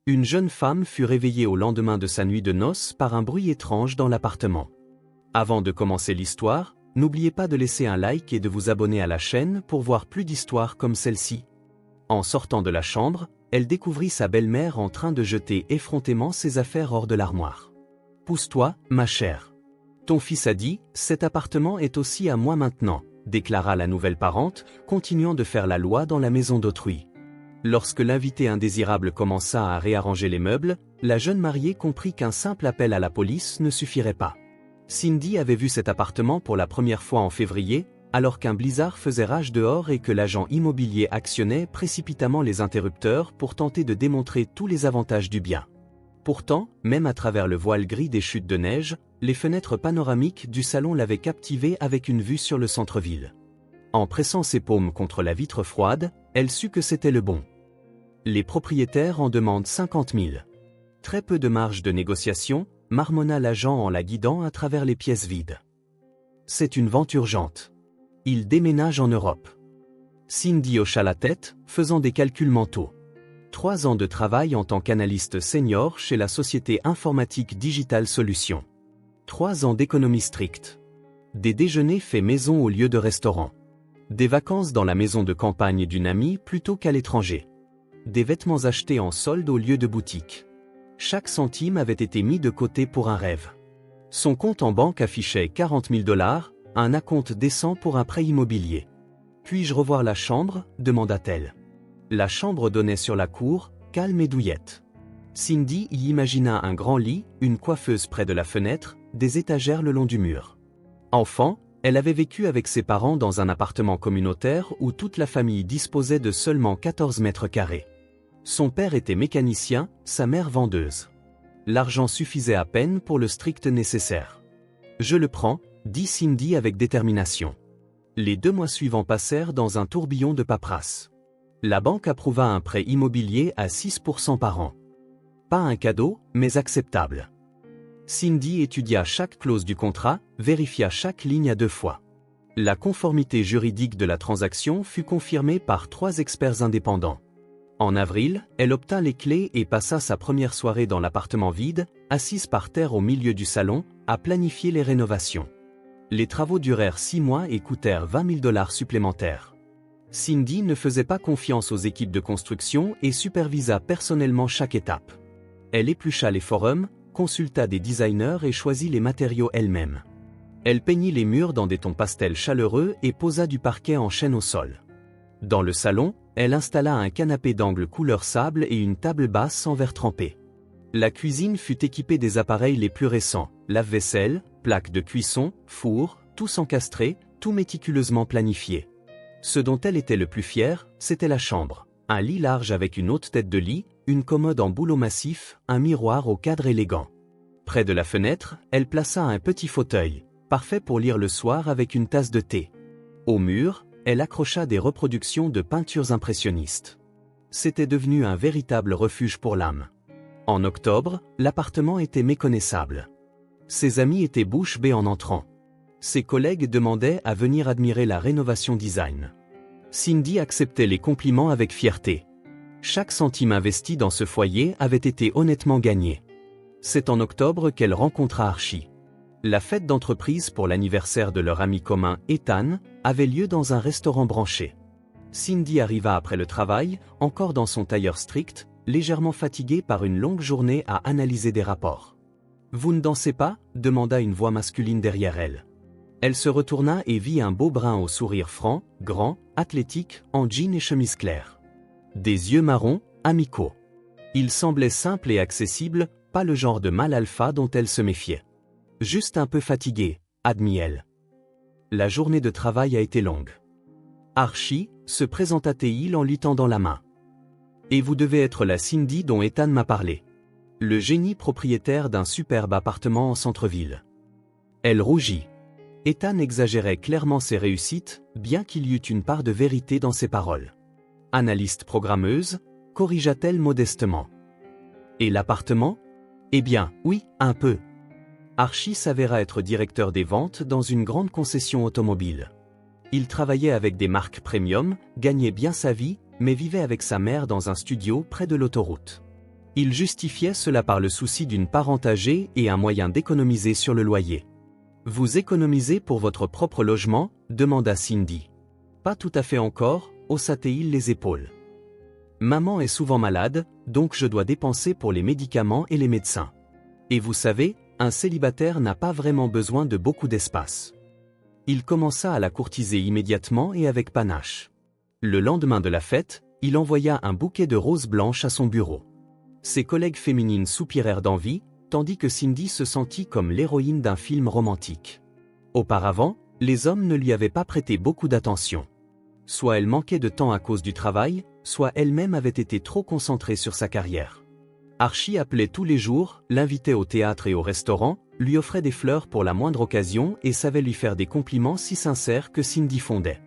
Une jeune femme fut réveillée au lendemain de sa nuit de noces par un bruit étrange dans l'appartement. Avant de commencer l'histoire, n'oubliez pas de laisser un like et de vous abonner à la chaîne pour voir plus d'histoires comme celle-ci. En sortant de la chambre, elle découvrit sa belle-mère en train de jeter effrontément ses affaires hors de l'armoire. « Pousse-toi, ma chère. Ton fils a dit, cet appartement est aussi à moi maintenant », déclara la nouvelle parente, continuant de faire la loi dans la maison d'autrui. Lorsque l'invité indésirable commença à réarranger les meubles, la jeune mariée comprit qu'un simple appel à la police ne suffirait pas. Cindy avait vu cet appartement pour la première fois en février, alors qu'un blizzard faisait rage dehors et que l'agent immobilier actionnait précipitamment les interrupteurs pour tenter de démontrer tous les avantages du bien. Pourtant, même à travers le voile gris des chutes de neige, les fenêtres panoramiques du salon l'avaient captivée avec une vue sur le centre-ville. En pressant ses paumes contre la vitre froide, elle sut que c'était le bon. Les propriétaires en demandent 50 000. Très peu de marge de négociation, marmonna l'agent en la guidant à travers les pièces vides. C'est une vente urgente. Il déménage en Europe. Cindy hocha la tête, faisant des calculs mentaux. 3 ans de travail en tant qu'analyste senior chez la société informatique Digital Solutions. 3 ans d'économie stricte. Des déjeuners faits maison au lieu de restaurant. Des vacances dans la maison de campagne d'une amie plutôt qu'à l'étranger. Des vêtements achetés en solde au lieu de boutique. Chaque centime avait été mis de côté pour un rêve. Son compte en banque affichait 40 000 $, un acompte décent pour un prêt immobilier. « Puis-je revoir la chambre » demanda-t-elle. La chambre donnait sur la cour, calme et douillette. Cindy y imagina un grand lit, une coiffeuse près de la fenêtre, des étagères le long du mur. Enfant, elle avait vécu avec ses parents dans un appartement communautaire où toute la famille disposait de seulement 14 mètres carrés. Son père était mécanicien, sa mère vendeuse. L'argent suffisait à peine pour le strict nécessaire. « Je le prends », dit Cindy avec détermination. Les 2 mois suivants passèrent dans un tourbillon de paperasse. La banque approuva un prêt immobilier à 6% par an. Pas un cadeau, mais acceptable. Cindy étudia chaque clause du contrat, vérifia chaque ligne à 2 fois. La conformité juridique de la transaction fut confirmée par 3 experts indépendants. En avril, elle obtint les clés et passa sa première soirée dans l'appartement vide, assise par terre au milieu du salon, à planifier les rénovations. Les travaux durèrent 6 mois et coûtèrent 20 000 $ supplémentaires. Cindy ne faisait pas confiance aux équipes de construction et supervisa personnellement chaque étape. Elle éplucha les forums, consulta des designers et choisit les matériaux elle-même. Elle peignit les murs dans des tons pastels chaleureux et posa du parquet en chêne au sol. Dans le salon, elle installa un canapé d'angle couleur sable et une table basse en verre trempé. La cuisine fut équipée des appareils les plus récents, lave-vaisselle, plaques de cuisson, four, tous encastrés, tout méticuleusement planifié. Ce dont elle était le plus fière, c'était la chambre. Un lit large avec une haute tête de lit, une commode en bouleau massif, un miroir au cadre élégant. Près de la fenêtre, elle plaça un petit fauteuil, parfait pour lire le soir avec une tasse de thé. Au mur, elle accrocha des reproductions de peintures impressionnistes. C'était devenu un véritable refuge pour l'âme. En octobre, l'appartement était méconnaissable. Ses amis étaient bouche bée en entrant. Ses collègues demandaient à venir admirer la rénovation design. Cindy acceptait les compliments avec fierté. Chaque centime investi dans ce foyer avait été honnêtement gagné. C'est en octobre qu'elle rencontra Archie. La fête d'entreprise pour l'anniversaire de leur ami commun, Ethan, avait lieu dans un restaurant branché. Cindy arriva après le travail, encore dans son tailleur strict, légèrement fatiguée par une longue journée à analyser des rapports. « Vous ne dansez pas » demanda une voix masculine derrière elle. Elle se retourna et vit un beau brun au sourire franc, grand, athlétique, en jean et chemise claire. Des yeux marrons, amicaux. Il semblait simple et accessible, pas le genre de mâle alpha dont elle se méfiait. Juste un peu fatigué, admit-elle. La journée de travail a été longue. Archie, se présenta-t-il en lui tendant la main. Et vous devez être la Cindy dont Ethan m'a parlé. Le génie propriétaire d'un superbe appartement en centre-ville. Elle rougit. Ethan exagérait clairement ses réussites, bien qu'il y eût une part de vérité dans ses paroles. Analyste programmeuse, corrigea-t-elle modestement. Et l'appartement ? Eh bien, oui, un peu. Archie s'avéra être directeur des ventes dans une grande concession automobile. Il travaillait avec des marques premium, gagnait bien sa vie, mais vivait avec sa mère dans un studio près de l'autoroute. Il justifiait cela par le souci d'une parente âgée et un moyen d'économiser sur le loyer. « Vous économisez pour votre propre logement ?» demanda Cindy. « Pas tout à fait encore », haussa-t-il les épaules. « Maman est souvent malade, donc je dois dépenser pour les médicaments et les médecins. Et vous savez, un célibataire n'a pas vraiment besoin de beaucoup d'espace. » Il commença à la courtiser immédiatement et avec panache. Le lendemain de la fête, il envoya un bouquet de roses blanches à son bureau. Ses collègues féminines soupirèrent d'envie, tandis que Cindy se sentit comme l'héroïne d'un film romantique. Auparavant, les hommes ne lui avaient pas prêté beaucoup d'attention. Soit elle manquait de temps à cause du travail, soit elle-même avait été trop concentrée sur sa carrière. Archie appelait tous les jours, l'invitait au théâtre et au restaurant, lui offrait des fleurs pour la moindre occasion et savait lui faire des compliments si sincères que Cindy fondait.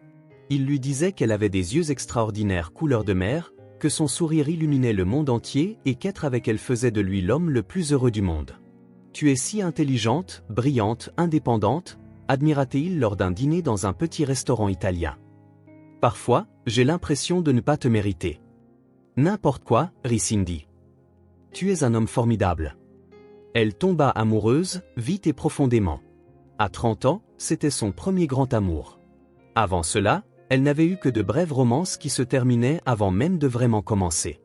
Il lui disait qu'elle avait des yeux extraordinaires couleur de mer, que son sourire illuminait le monde entier et qu'être avec elle faisait de lui l'homme le plus heureux du monde. « Tu es si intelligente, brillante, indépendante », admira-t-il lors d'un dîner dans un petit restaurant italien. « Parfois, j'ai l'impression de ne pas te mériter. »« N'importe quoi, » rit Cindy. « Tu es un homme formidable. » Elle tomba amoureuse, vite et profondément. À 30 ans, c'était son premier grand amour. Avant cela, elle n'avait eu que de brèves romances qui se terminaient avant même de vraiment commencer.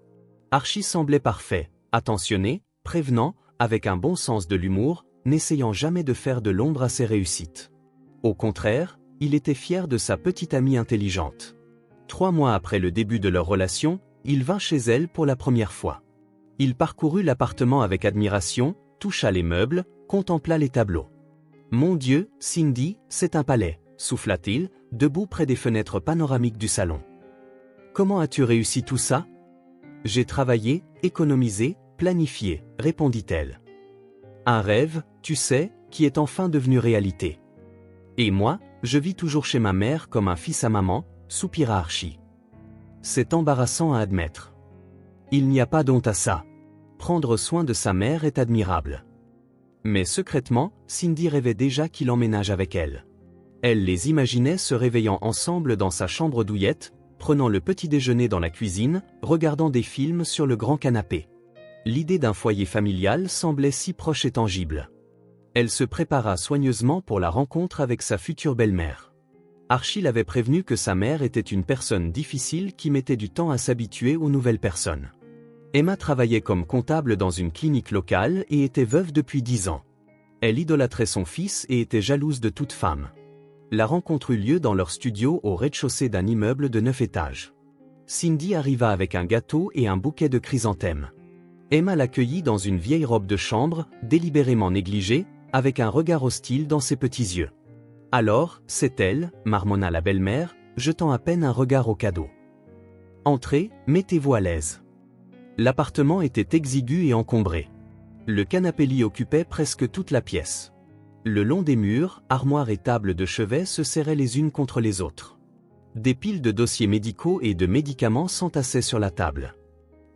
Archie semblait parfait, attentionné, prévenant, avec un bon sens de l'humour, n'essayant jamais de faire de l'ombre à ses réussites. Au contraire, il était fier de sa petite amie intelligente. 3 mois après le début de leur relation, il vint chez elle pour la première fois. Il parcourut l'appartement avec admiration, toucha les meubles, contempla les tableaux. « Mon Dieu, Cindy, c'est un palais », souffla-t-il, debout près des fenêtres panoramiques du salon. « Comment as-tu réussi tout ça ?»« J'ai travaillé, économisé, planifié », répondit-elle. « Un rêve, tu sais, qui est enfin devenu réalité. Et moi, je vis toujours chez ma mère comme un fils à maman, soupira Archie. C'est embarrassant à admettre. Il n'y a pas d'honte à ça. Prendre soin de sa mère est admirable. » Mais secrètement, Cindy rêvait déjà qu'il emménage avec elle. Elle les imaginait se réveillant ensemble dans sa chambre douillette, prenant le petit déjeuner dans la cuisine, regardant des films sur le grand canapé. L'idée d'un foyer familial semblait si proche et tangible. Elle se prépara soigneusement pour la rencontre avec sa future belle-mère. Archie l'avait prévenu que sa mère était une personne difficile qui mettait du temps à s'habituer aux nouvelles personnes. Emma travaillait comme comptable dans une clinique locale et était veuve depuis 10 ans. Elle idolâtrait son fils et était jalouse de toute femme. La rencontre eut lieu dans leur studio au rez-de-chaussée d'un immeuble de 9 étages. Cindy arriva avec un gâteau et un bouquet de chrysanthèmes. Emma l'accueillit dans une vieille robe de chambre, délibérément négligée, avec un regard hostile dans ses petits yeux. « Alors, c'est elle » marmonna la belle-mère, jetant à peine un regard au cadeau. « Entrez, mettez-vous à l'aise. » L'appartement était exigu et encombré. Le canapé-lit occupait presque toute la pièce. Le long des murs, armoires et tables de chevet se serraient les unes contre les autres. Des piles de dossiers médicaux et de médicaments s'entassaient sur la table.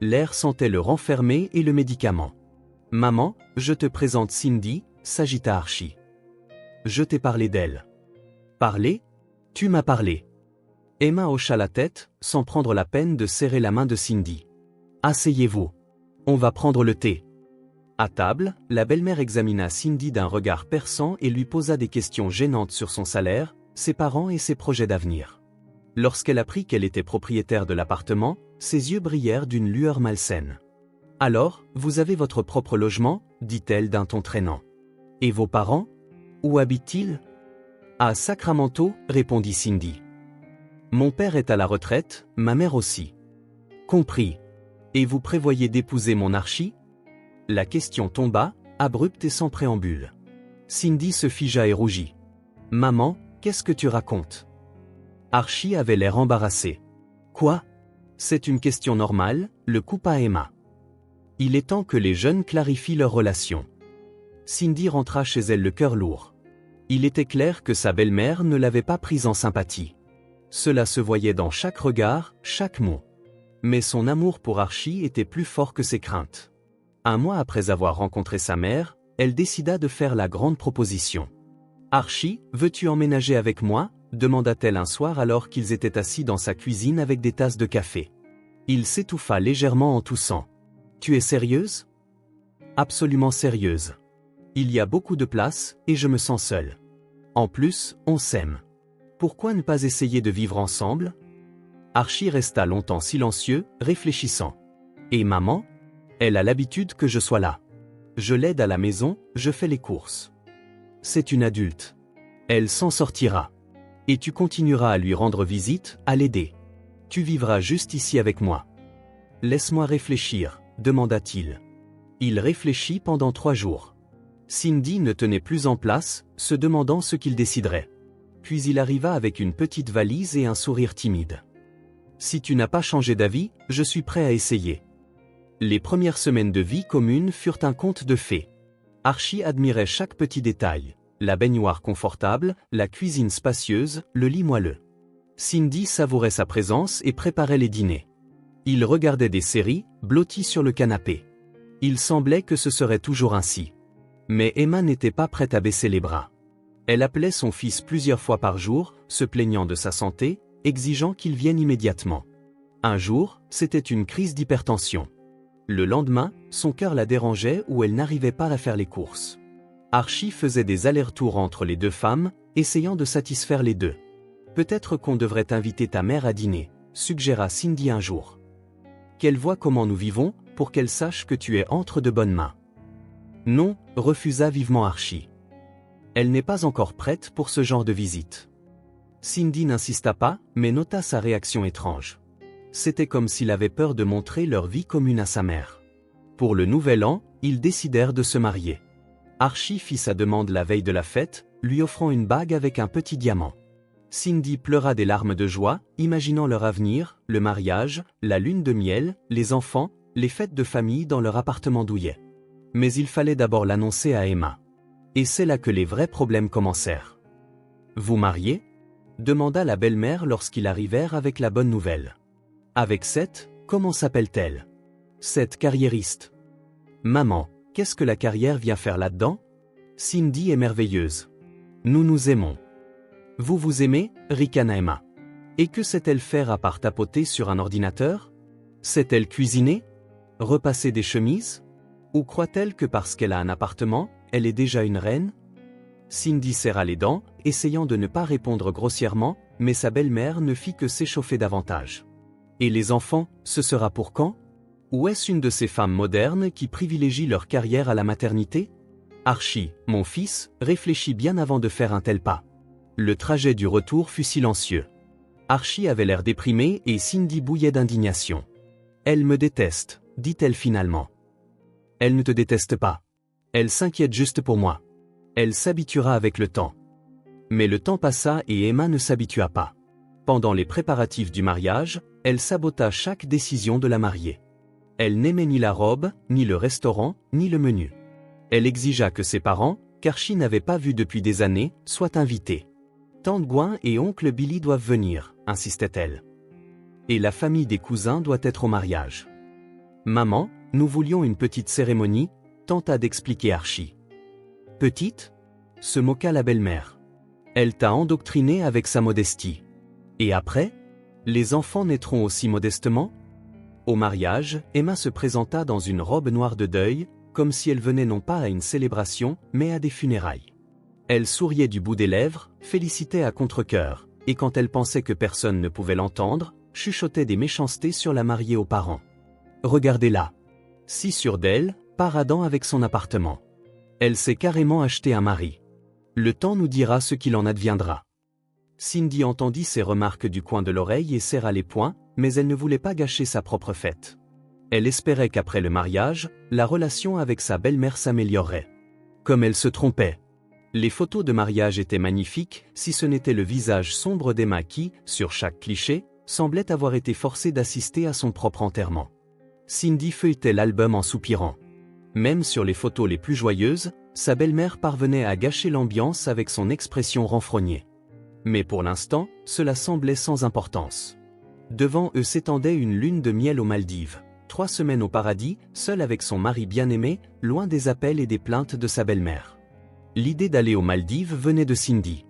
L'air sentait le renfermé et le médicament. « Maman, je te présente Cindy », s'agita Archie. « Je t'ai parlé d'elle. »« Parlé ? Tu m'as parlé. » Emma hocha la tête, sans prendre la peine de serrer la main de Cindy. « Asseyez-vous. On va prendre le thé. » À table, la belle-mère examina Cindy d'un regard perçant et lui posa des questions gênantes sur son salaire, ses parents et ses projets d'avenir. Lorsqu'elle apprit qu'elle était propriétaire de l'appartement, ses yeux brillèrent d'une lueur malsaine. « Alors, vous avez votre propre logement ?» dit-elle d'un ton traînant. « Et vos parents ? Où habitent-ils ?»« À Sacramento » répondit Cindy. « Mon père est à la retraite, ma mère aussi. »« Compris. Et vous prévoyez d'épouser mon Archie ?» La question tomba, abrupte et sans préambule. Cindy se figea et rougit. « Maman, qu'est-ce que tu racontes ?» Archie avait l'air embarrassé. « Quoi ? C'est une question normale », le coupa Emma. « Il est temps que les jeunes clarifient leur relation. » Cindy rentra chez elle le cœur lourd. Il était clair que sa belle-mère ne l'avait pas prise en sympathie. Cela se voyait dans chaque regard, chaque mot. Mais son amour pour Archie était plus fort que ses craintes. Un mois après avoir rencontré sa mère, elle décida de faire la grande proposition. « Archie, veux-tu emménager avec moi ?» demanda-t-elle un soir alors qu'ils étaient assis dans sa cuisine avec des tasses de café. Il s'étouffa légèrement en toussant. Tu es sérieuse? Absolument sérieuse. Il y a beaucoup de place, et je me sens seule. En plus, on s'aime. Pourquoi ne pas essayer de vivre ensemble? Archie resta longtemps silencieux, réfléchissant. Et maman? Elle a l'habitude que je sois là. Je l'aide à la maison, je fais les courses. C'est une adulte. Elle s'en sortira. Et tu continueras à lui rendre visite, à l'aider. Tu vivras juste ici avec moi. Laisse-moi réfléchir, demanda-t-il. Il réfléchit pendant 3 jours. Cindy ne tenait plus en place, se demandant ce qu'il déciderait. Puis il arriva avec une petite valise et un sourire timide. Si tu n'as pas changé d'avis, je suis prêt à essayer. Les premières semaines de vie commune furent un conte de fées. Archie admirait chaque petit détail. La baignoire confortable, la cuisine spacieuse, le lit moelleux. Cindy savourait sa présence et préparait les dîners. Il regardait des séries, blotti sur le canapé. Il semblait que ce serait toujours ainsi. Mais Emma n'était pas prête à baisser les bras. Elle appelait son fils plusieurs fois par jour, se plaignant de sa santé, exigeant qu'il vienne immédiatement. Un jour, c'était une crise d'hypertension. Le lendemain, son cœur la dérangeait ou elle n'arrivait pas à faire les courses. Archie faisait des allers-retours entre les deux femmes, essayant de satisfaire les deux. Peut-être qu'on devrait inviter ta mère à dîner, suggéra Cindy un jour. Qu'elle voie comment nous vivons, pour qu'elle sache que tu es entre de bonnes mains. Non, refusa vivement Archie. Elle n'est pas encore prête pour ce genre de visite. Cindy n'insista pas, mais nota sa réaction étrange. C'était comme s'il avait peur de montrer leur vie commune à sa mère. Pour le nouvel an, ils décidèrent de se marier. Archie fit sa demande la veille de la fête, lui offrant une bague avec un petit diamant. Cindy pleura des larmes de joie, imaginant leur avenir, le mariage, la lune de miel, les enfants, les fêtes de famille dans leur appartement douillet. Mais il fallait d'abord l'annoncer à Emma. Et c'est là que les vrais problèmes commencèrent. « Vous mariez ?» demanda la belle-mère lorsqu'ils arrivèrent avec la bonne nouvelle. « Avec Seth, comment s'appelle-t-elle ?»« Seth carriériste. »« Maman, qu'est-ce que la carrière vient faire là-dedans ?» Cindy est merveilleuse. « Nous nous aimons. »« Vous vous aimez ?» ricana Emma. « Et que sait-elle faire à part tapoter sur un ordinateur ? Sait-elle cuisiner ? Repasser des chemises ? Ou croit-elle que parce qu'elle a un appartement, elle est déjà une reine ? » Cindy serra les dents, essayant de ne pas répondre grossièrement, mais sa belle-mère ne fit que s'échauffer davantage. « Et les enfants, ce sera pour quand ? Ou est-ce une de ces femmes modernes qui privilégient leur carrière à la maternité ? Archie, mon fils, réfléchit bien avant de faire un tel pas. Le trajet du retour fut silencieux. Archie avait l'air déprimé et Cindy bouillait d'indignation. « Elle me déteste, dit-elle finalement. »« Elle ne te déteste pas. Elle s'inquiète juste pour moi. Elle s'habituera avec le temps. » Mais le temps passa et Emma ne s'habitua pas. Pendant les préparatifs du mariage, elle sabota chaque décision de la mariée. Elle n'aimait ni la robe, ni le restaurant, ni le menu. Elle exigea que ses parents, qu'Archie n'avait pas vus depuis des années, soient invités. « Tante Gwen et oncle Billy doivent venir, insistait-elle. Et la famille des cousins doit être au mariage. Maman, nous voulions une petite cérémonie, tenta d'expliquer Archie. Petite ? Se moqua la belle-mère. Elle t'a endoctriné avec sa modestie. Et après ? Les enfants naîtront aussi modestement ? Au mariage, Emma se présenta dans une robe noire de deuil, comme si elle venait non pas à une célébration, mais à des funérailles. Elle souriait du bout des lèvres, félicitait à contre-cœur, et quand elle pensait que personne ne pouvait l'entendre, chuchotait des méchancetés sur la mariée aux parents. Regardez-la. Si sûre d'elle, paradant avec son appartement. Elle s'est carrément acheté un mari. Le temps nous dira ce qu'il en adviendra. Cindy entendit ces remarques du coin de l'oreille et serra les poings, mais elle ne voulait pas gâcher sa propre fête. Elle espérait qu'après le mariage, la relation avec sa belle-mère s'améliorerait. Comme elle se trompait. Les photos de mariage étaient magnifiques, si ce n'était le visage sombre d'Emma qui, sur chaque cliché, semblait avoir été forcée d'assister à son propre enterrement. Cindy feuilletait l'album en soupirant. Même sur les photos les plus joyeuses, sa belle-mère parvenait à gâcher l'ambiance avec son expression renfrognée. Mais pour l'instant, cela semblait sans importance. Devant eux s'étendait une lune de miel aux Maldives. 3 semaines au paradis, seule avec son mari bien-aimé, loin des appels et des plaintes de sa belle-mère. L'idée d'aller aux Maldives venait de Cindy.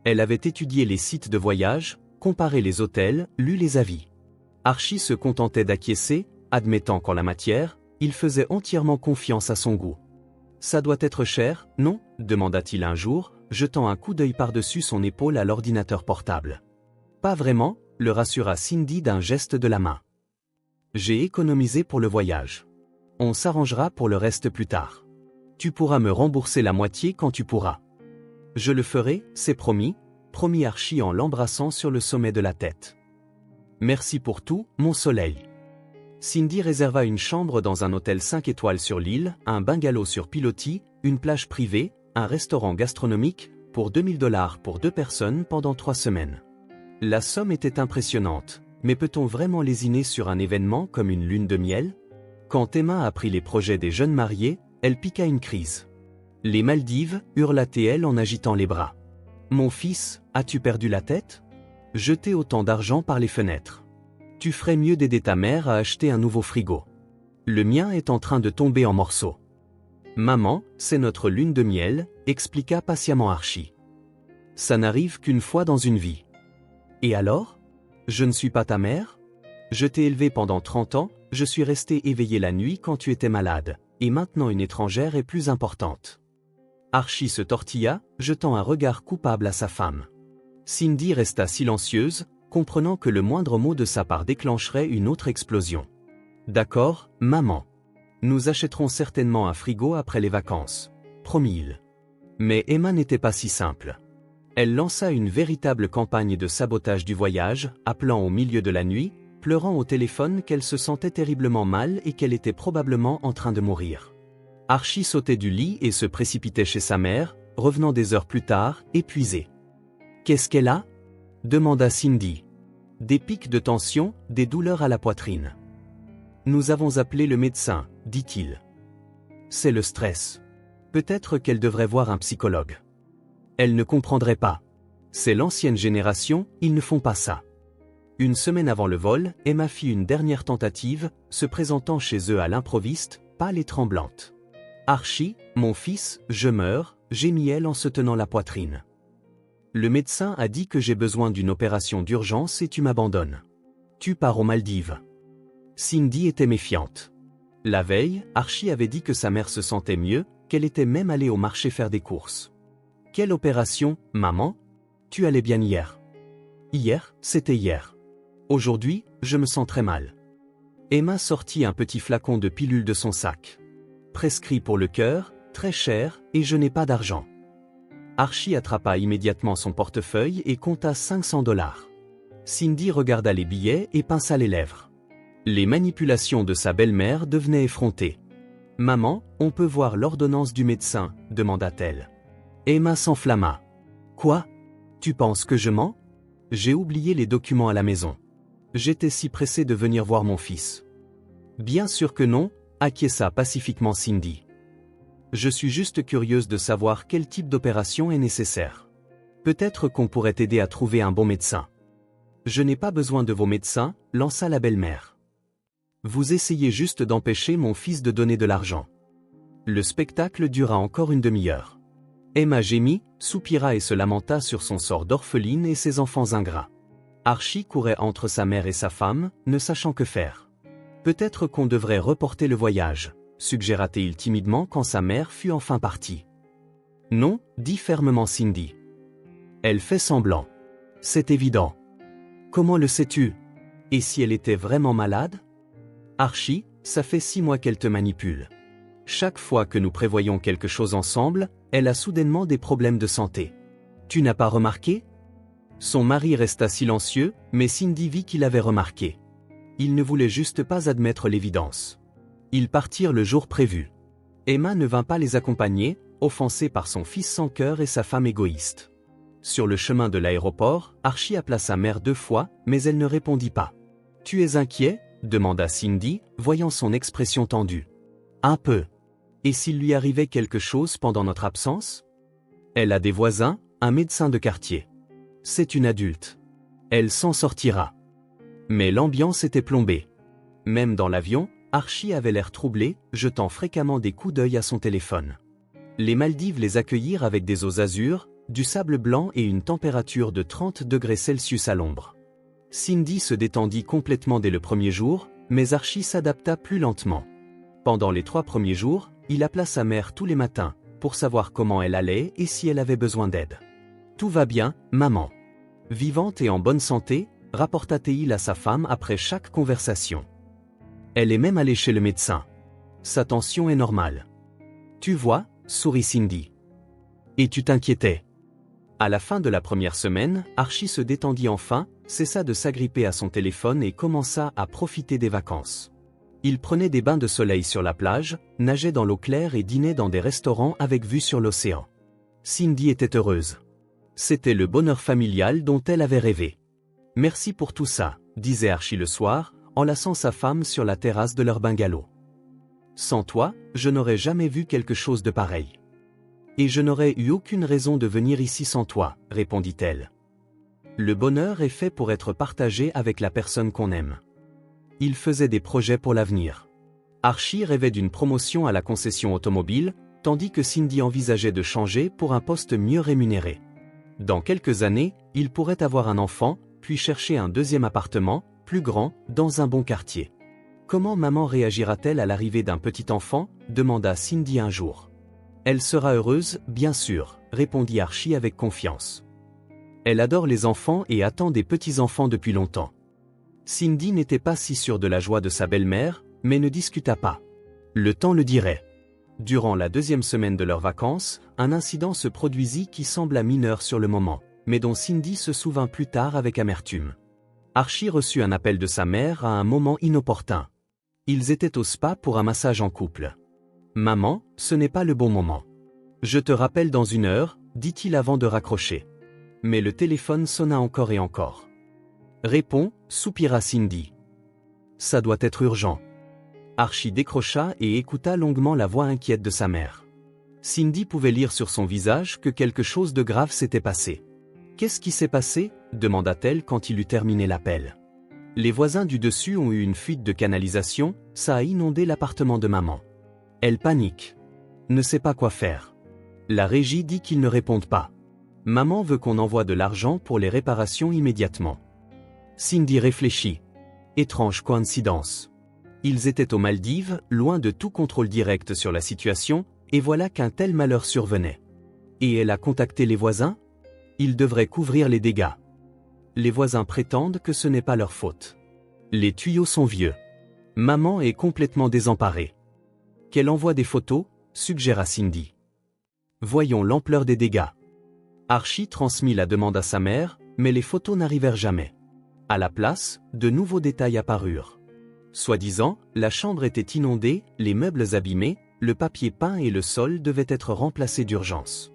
Elle avait étudié les sites de voyage, comparé les hôtels, lu les avis. Archie se contentait d'acquiescer, admettant qu'en la matière, Il faisait entièrement confiance à son goût. Ça doit être cher, non? Demanda-t-il un jour, jetant un coup d'œil par-dessus son épaule à l'ordinateur portable. Pas vraiment, le rassura Cindy d'un geste de la main. J'ai économisé pour le voyage. On s'arrangera pour le reste plus tard. Tu pourras me rembourser la moitié quand tu pourras. Je le ferai, c'est promis, promit Archie en l'embrassant sur le sommet de la tête. Merci pour tout, mon soleil. Cindy réserva une chambre dans un hôtel 5 étoiles sur l'île, un bungalow sur pilotis, une plage privée, un restaurant gastronomique, pour 2000 $ pour 2 personnes pendant 3 semaines. La somme était impressionnante, mais peut-on vraiment lésiner sur un événement comme une lune de miel? Quand Emma apprit les projets des jeunes mariés, elle piqua une crise. Les Maldives, hurla-t-elle en agitant les bras. Mon fils, as-tu perdu la tête? Jeter autant d'argent par les fenêtres. Tu ferais mieux d'aider ta mère à acheter un nouveau frigo. Le mien est en train de tomber en morceaux. Maman, c'est notre lune de miel, expliqua patiemment Archie. Ça n'arrive qu'une fois dans une vie. Et alors? Je ne suis pas ta mère? Je t'ai élevé pendant 30 ans, je suis resté éveillé la nuit quand tu étais malade, et maintenant une étrangère est plus importante. Archie se tortilla, jetant un regard coupable à sa femme. Cindy resta silencieuse, comprenant que le moindre mot de sa part déclencherait une autre explosion. D'accord, maman. Nous achèterons certainement un frigo après les vacances, promit-il. Mais Emma n'était pas si simple. Elle lança une véritable campagne de sabotage du voyage, appelant au milieu de la nuit, pleurant au téléphone qu'elle se sentait terriblement mal et qu'elle était probablement en train de mourir. Archie sautait du lit et se précipitait chez sa mère, revenant des heures plus tard, épuisé. « Qu'est-ce qu'elle a ?» demanda Cindy. « Des pics de tension, des douleurs à la poitrine. »« Nous avons appelé le médecin, dit-il. »« C'est le stress. Peut-être qu'elle devrait voir un psychologue. » Elle ne comprendrait pas. C'est l'ancienne génération, ils ne font pas ça. Une semaine avant le vol, Emma fit une dernière tentative, se présentant chez eux à l'improviste, pâle et tremblante. « Archie, mon fils, je meurs », gémit-elle en se tenant la poitrine. « Le médecin a dit que j'ai besoin d'une opération d'urgence et tu m'abandonnes. Tu pars aux Maldives. » Cindy était méfiante. La veille, Archie avait dit que sa mère se sentait mieux, qu'elle était même allée au marché faire des courses. « Quelle opération, maman? Tu allais bien hier. »« Hier, c'était hier. Aujourd'hui, je me sens très mal. » Emma sortit un petit flacon de pilules de son sac. « Prescrit pour le cœur, très cher, et je n'ai pas d'argent. » Archie attrapa immédiatement son portefeuille et compta 500 $. Cindy regarda les billets et pinça les lèvres. Les manipulations de sa belle-mère devenaient effrontées. « Maman, on peut voir l'ordonnance du médecin ?» demanda-t-elle. Emma s'enflamma. « Quoi? Tu penses que je mens? J'ai oublié les documents à la maison. J'étais si pressé de venir voir mon fils. » Bien sûr que non, acquiesça pacifiquement Cindy. Je suis juste curieuse de savoir quel type d'opération est nécessaire. Peut-être qu'on pourrait t'aider à trouver un bon médecin. Je n'ai pas besoin de vos médecins, lança la belle-mère. Vous essayez juste d'empêcher mon fils de donner de l'argent. Le spectacle dura encore une demi-heure. Emma gémit, soupira et se lamenta sur son sort d'orpheline et ses enfants ingrats. Archie courait entre sa mère et sa femme, ne sachant que faire. Peut-être qu'on devrait reporter le voyage, suggéra-t-il timidement quand sa mère fut enfin partie. Non, dit fermement Cindy. Elle fait semblant. C'est évident. Comment le sais-tu? Et si elle était vraiment malade? Archie, ça fait 6 mois qu'elle te manipule. Chaque fois que nous prévoyons quelque chose ensemble, elle a soudainement des problèmes de santé. Tu n'as pas remarqué? Son mari resta silencieux, mais Cindy vit qu'il avait remarqué. Il ne voulait juste pas admettre l'évidence. Ils partirent le jour prévu. Emma ne vint pas les accompagner, offensée par son fils sans cœur et sa femme égoïste. Sur le chemin de l'aéroport, Archie appela sa mère 2 fois, mais elle ne répondit pas. « Tu es inquiet ?» demanda Cindy, voyant son expression tendue. « Un peu. Et s'il lui arrivait quelque chose pendant notre absence? Elle a des voisins, un médecin de quartier. C'est une adulte. Elle s'en sortira. » Mais l'ambiance était plombée. Même dans l'avion, Archie avait l'air troublé, jetant fréquemment des coups d'œil à son téléphone. Les Maldives les accueillirent avec des eaux azur, du sable blanc et une température de 30 degrés Celsius à l'ombre. Cindy se détendit complètement dès le premier jour, mais Archie s'adapta plus lentement. Pendant les 3 premiers jours, il appela sa mère tous les matins, pour savoir comment elle allait et si elle avait besoin d'aide. « Tout va bien, maman. » Vivante et en bonne santé, rapporta Teil à sa femme après chaque conversation. Elle est même allée chez le médecin. Sa tension est normale. Tu vois, sourit Cindy. Et tu t'inquiétais. À la fin de la première semaine, Archie se détendit enfin, cessa de s'agripper à son téléphone et commença à profiter des vacances. Il prenait des bains de soleil sur la plage, nageait dans l'eau claire et dînait dans des restaurants avec vue sur l'océan. Cindy était heureuse. C'était le bonheur familial dont elle avait rêvé. « Merci pour tout ça », disait Archie le soir, enlaçant sa femme sur la terrasse de leur bungalow. « Sans toi, je n'aurais jamais vu quelque chose de pareil. » « Et je n'aurais eu aucune raison de venir ici sans toi, » répondit-elle. Le bonheur est fait pour être partagé avec la personne qu'on aime. Il faisait des projets pour l'avenir. Archie rêvait d'une promotion à la concession automobile, tandis que Cindy envisageait de changer pour un poste mieux rémunéré. Dans quelques années, il pourrait avoir un enfant, puis chercher un deuxième appartement, plus grand, dans un bon quartier. « Comment maman réagira-t-elle à l'arrivée d'un petit enfant » demanda Cindy un jour. « Elle sera heureuse, bien sûr », répondit Archie avec confiance. Elle adore les enfants et attend des petits-enfants depuis longtemps. Cindy n'était pas si sûre de la joie de sa belle-mère, mais ne discuta pas. Le temps le dirait. Durant la 2e semaine de leurs vacances, un incident se produisit qui sembla mineur sur le moment, mais dont Cindy se souvint plus tard avec amertume. Archie reçut un appel de sa mère à un moment inopportun. Ils étaient au spa pour un massage en couple. « Maman, ce n'est pas le bon moment. Je te rappelle dans 1 heure, dit-il avant de raccrocher. Mais le téléphone sonna encore et encore. « Réponds, soupira Cindy. Ça doit être urgent. » Archie décrocha et écouta longuement la voix inquiète de sa mère. Cindy pouvait lire sur son visage que quelque chose de grave s'était passé. « Qu'est-ce qui s'est passé » demanda-t-elle quand il eut terminé l'appel. « Les voisins du dessus ont eu une fuite de canalisation, ça a inondé l'appartement de maman. Elle panique. Ne sait pas quoi faire. La régie dit qu'ils ne répondent pas. Maman veut qu'on envoie de l'argent pour les réparations immédiatement. » Cindy réfléchit. Étrange coïncidence. Ils étaient aux Maldives, loin de tout contrôle direct sur la situation, et voilà qu'un tel malheur survenait. Et elle a contacté les voisins ? Ils devraient couvrir les dégâts. Les voisins prétendent que ce n'est pas leur faute. Les tuyaux sont vieux. Maman est complètement désemparée. Qu'elle envoie des photos, suggéra Cindy. Voyons l'ampleur des dégâts. Archie transmit la demande à sa mère, mais les photos n'arrivèrent jamais. À la place, de nouveaux détails apparurent. Soi-disant, la chambre était inondée, les meubles abîmés, le papier peint et le sol devaient être remplacés d'urgence.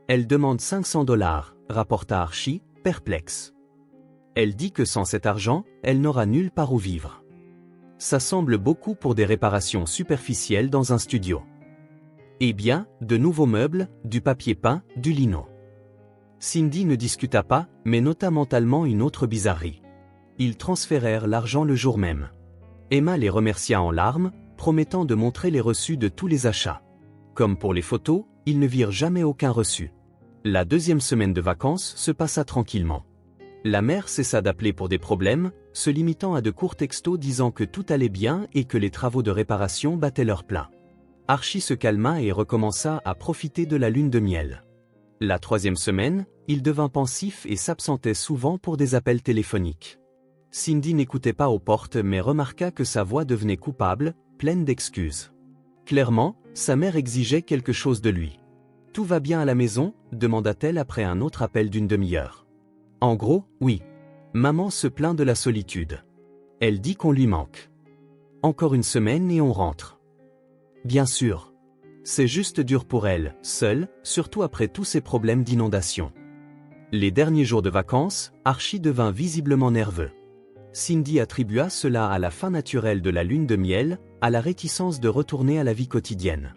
Elle demande 500 $, rapporta Archie, perplexe. Elle dit que sans cet argent, elle n'aura nulle part où vivre. Ça semble beaucoup pour des réparations superficielles dans un studio. Eh bien, de nouveaux meubles, du papier peint, du lino. Cindy ne discuta pas, mais nota mentalement une autre bizarrerie. Ils transférèrent l'argent le jour même. Emma les remercia en larmes, promettant de montrer les reçus de tous les achats. Comme pour les photos, ils ne virent jamais aucun reçu. La 2e semaine de vacances se passa tranquillement. La mère cessa d'appeler pour des problèmes, se limitant à de courts textos disant que tout allait bien et que les travaux de réparation battaient leur plein. Archie se calma et recommença à profiter de la lune de miel. La 3e semaine, il devint pensif et s'absentait souvent pour des appels téléphoniques. Cindy n'écoutait pas aux portes mais remarqua que sa voix devenait coupable, pleine d'excuses. Clairement, sa mère exigeait quelque chose de lui. « Tout va bien à la maison » demanda-t-elle après un autre appel d'1 demi-heure. En gros, oui. Maman se plaint de la solitude. Elle dit qu'on lui manque. Encore 1 semaine et on rentre. Bien sûr. C'est juste dur pour elle, seule, surtout après tous ces problèmes d'inondation. Les derniers jours de vacances, Archie devint visiblement nerveux. Cindy attribua cela à la fin naturelle de la lune de miel, à la réticence de retourner à la vie quotidienne.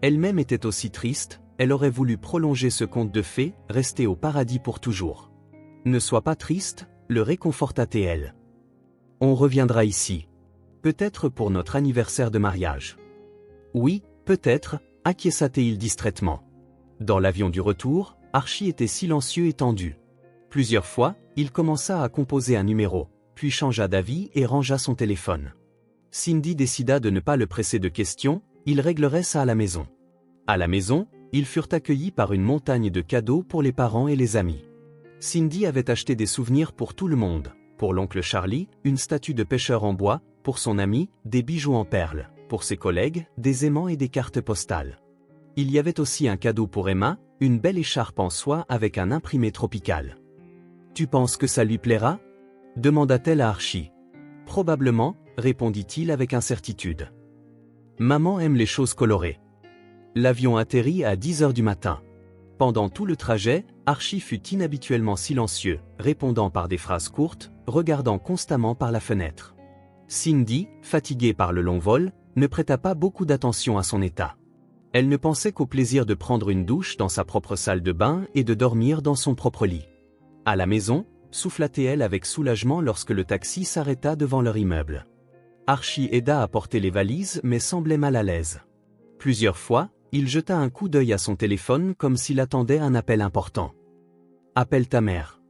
Elle-même était aussi triste, elle aurait voulu prolonger ce conte de fées, rester au paradis pour toujours. Ne sois pas triste, le réconforta-t-elle. On reviendra ici. Peut-être pour notre anniversaire de mariage. Oui, peut-être, acquiesça-t-il distraitement. Dans l'avion du retour, Archie était silencieux et tendu. Plusieurs fois, il commença à composer un numéro, puis changea d'avis et rangea son téléphone. Cindy décida de ne pas le presser de questions, il réglerait ça à la maison. À la maison, ils furent accueillis par une montagne de cadeaux pour les parents et les amis. Cindy avait acheté des souvenirs pour tout le monde, pour l'oncle Charlie, une statue de pêcheur en bois, pour son ami, des bijoux en perles, pour ses collègues, des aimants et des cartes postales. Il y avait aussi un cadeau pour Emma, une belle écharpe en soie avec un imprimé tropical. « Tu penses que ça lui plaira » demanda-t-elle à Archie. « Probablement » répondit-il avec incertitude. « Maman aime les choses colorées. » L'avion atterrit à 10 heures du matin. Pendant tout le trajet, Archie fut inhabituellement silencieux, répondant par des phrases courtes, regardant constamment par la fenêtre. Cindy, fatiguée par le long vol, ne prêta pas beaucoup d'attention à son état. Elle ne pensait qu'au plaisir de prendre une douche dans sa propre salle de bain et de dormir dans son propre lit. À la maison, souffla-t-elle avec soulagement lorsque le taxi s'arrêta devant leur immeuble. Archie aida à porter les valises mais semblait mal à l'aise. Plusieurs fois, il jeta un coup d'œil à son téléphone comme s'il attendait un appel important. « Appelle ta mère.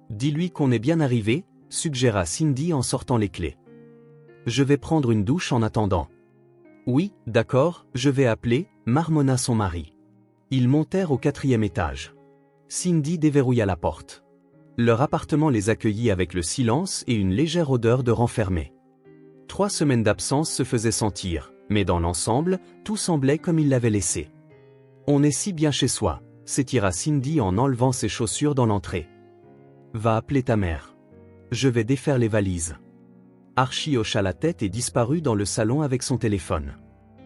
Dis-lui qu'on est bien arrivé », suggéra Cindy en sortant les clés. « Je vais prendre une douche en attendant. »« Oui, d'accord, je vais appeler », marmonna son mari. Ils montèrent au 4e étage. Cindy déverrouilla la porte. Leur appartement les accueillit avec le silence et une légère odeur de renfermé. 3 semaines d'absence se faisaient sentir, mais dans l'ensemble, tout semblait comme il l'avait laissé. « On est si bien chez soi », s'étira Cindy en enlevant ses chaussures dans l'entrée. « Va appeler ta mère. Je vais défaire les valises. » Archie hocha la tête et disparut dans le salon avec son téléphone.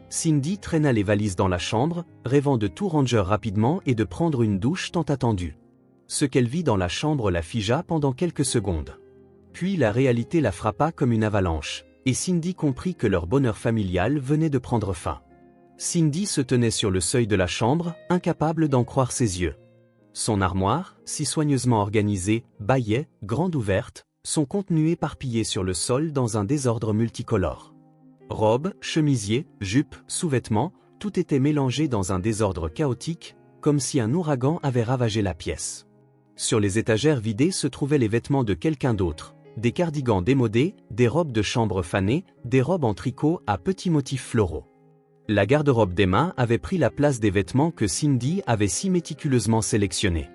Cindy traîna les valises dans la chambre, rêvant de tout ranger rapidement et de prendre une douche tant attendue. Ce qu'elle vit dans la chambre la figea pendant quelques secondes. Puis la réalité la frappa comme une avalanche, et Cindy comprit que leur bonheur familial venait de prendre fin. Cindy se tenait sur le seuil de la chambre, incapable d'en croire ses yeux. Son armoire, si soigneusement organisée, bâillait, grande ouverte, son contenu éparpillé sur le sol dans un désordre multicolore. Robes, chemisiers, jupes, sous-vêtements, tout était mélangé dans un désordre chaotique, comme si un ouragan avait ravagé la pièce. Sur les étagères vidées se trouvaient les vêtements de quelqu'un d'autre, des cardigans démodés, des robes de chambre fanées, des robes en tricot à petits motifs floraux. La garde-robe d'Emma avait pris la place des vêtements que Cindy avait si méticuleusement sélectionnés.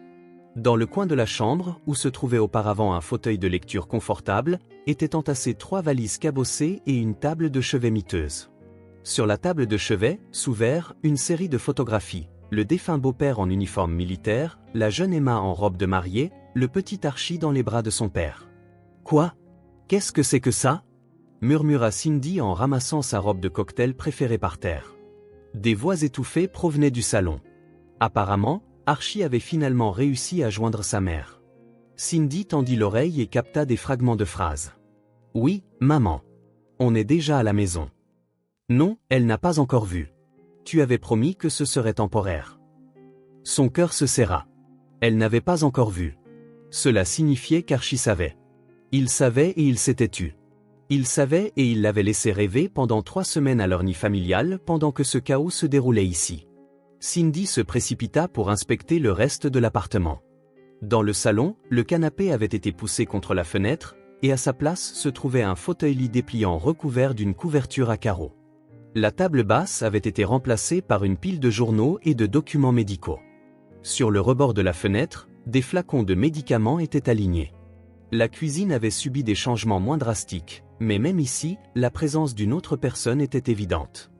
Dans le coin de la chambre, où se trouvait auparavant un fauteuil de lecture confortable, étaient entassées 3 valises cabossées et une table de chevet miteuse. Sur la table de chevet, sous verre, une série de photographies, le défunt beau-père en uniforme militaire, la jeune Emma en robe de mariée, le petit Archie dans les bras de son père. « Quoi? Qu'est-ce que c'est que ça ?» murmura Cindy en ramassant sa robe de cocktail préférée par terre. Des voix étouffées provenaient du salon. Apparemment, Archie avait finalement réussi à joindre sa mère. Cindy tendit l'oreille et capta des fragments de phrases. « Oui, maman. On est déjà à la maison. »« Non, elle n'a pas encore vu. Tu avais promis que ce serait temporaire. » Son cœur se serra. Elle n'avait pas encore vu. Cela signifiait qu'Archie savait. Il savait et il s'était tu. Il savait et il l'avait laissé rêver pendant 3 semaines à leur nid familial pendant que ce chaos se déroulait ici. Cindy se précipita pour inspecter le reste de l'appartement. Dans le salon, le canapé avait été poussé contre la fenêtre, et à sa place se trouvait un fauteuil-lit dépliant recouvert d'une couverture à carreaux. La table basse avait été remplacée par une pile de journaux et de documents médicaux. Sur le rebord de la fenêtre, des flacons de médicaments étaient alignés. La cuisine avait subi des changements moins drastiques, mais même ici, la présence d'une autre personne était évidente.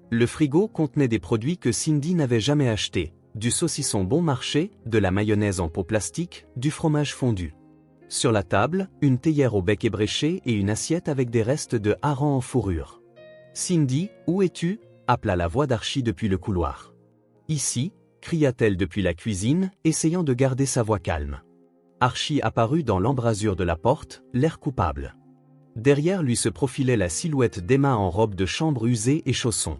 Le frigo contenait des produits que Cindy n'avait jamais achetés, du saucisson bon marché, de la mayonnaise en pot plastique, du fromage fondu. Sur la table, une théière au bec ébréché et une assiette avec des restes de hareng en fourrure. « Cindy, où es-tu » appela la voix d'Archie depuis le couloir. « Ici » cria-t-elle depuis la cuisine, essayant de garder sa voix calme. Archie apparut dans l'embrasure de la porte, l'air coupable. Derrière lui se profilait la silhouette d'Emma en robe de chambre usée et chaussons.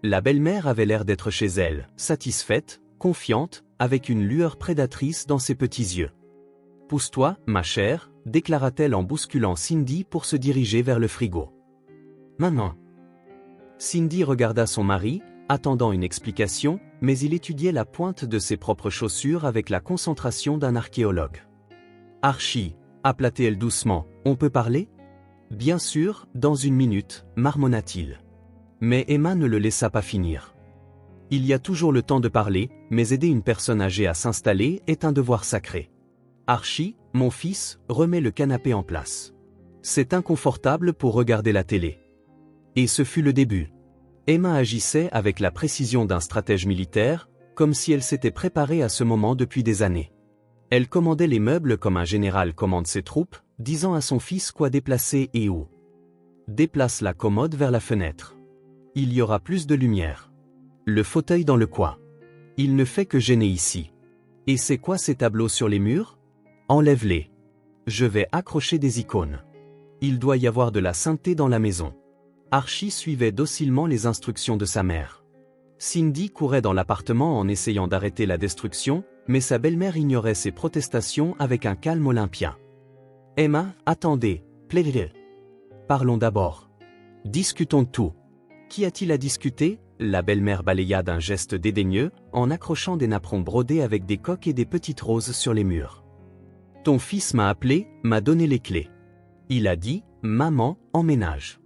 La belle-mère avait l'air d'être chez elle, satisfaite, confiante, avec une lueur prédatrice dans ses petits yeux. « Pousse-toi, ma chère » déclara-t-elle en bousculant Cindy pour se diriger vers le frigo. « Maman !» Cindy regarda son mari, attendant une explication, mais il étudiait la pointe de ses propres chaussures avec la concentration d'un archéologue. « Archie » appela-t-elle doucement, « on peut parler ?» Bien sûr, dans une minute, marmonna-t-il. Mais Emma ne le laissa pas finir. Il y a toujours le temps de parler, mais aider une personne âgée à s'installer est un devoir sacré. Archie, mon fils, remet le canapé en place. C'est inconfortable pour regarder la télé. Et ce fut le début. Emma agissait avec la précision d'un stratège militaire, comme si elle s'était préparée à ce moment depuis des années. Elle commandait les meubles comme un général commande ses troupes, disant à son fils quoi déplacer et où. Déplace la commode vers la fenêtre. Il y aura plus de lumière. Le fauteuil dans le coin. Il ne fait que gêner ici. Et c'est quoi ces tableaux sur les murs? Enlève-les. Je vais accrocher des icônes. Il doit y avoir de la sainteté dans la maison. Archie suivait docilement les instructions de sa mère. Cindy courait dans l'appartement en essayant d'arrêter la destruction, mais sa belle-mère ignorait ses protestations avec un calme olympien. Emma, attendez, plaît. Parlons d'abord. Discutons de tout. Qu'y a-t-il à discuter? La belle-mère balaya d'un geste dédaigneux, en accrochant des napperons brodés avec des coques et des petites roses sur les murs. Ton fils m'a appelé, m'a donné les clés. Il a dit, maman, emménage.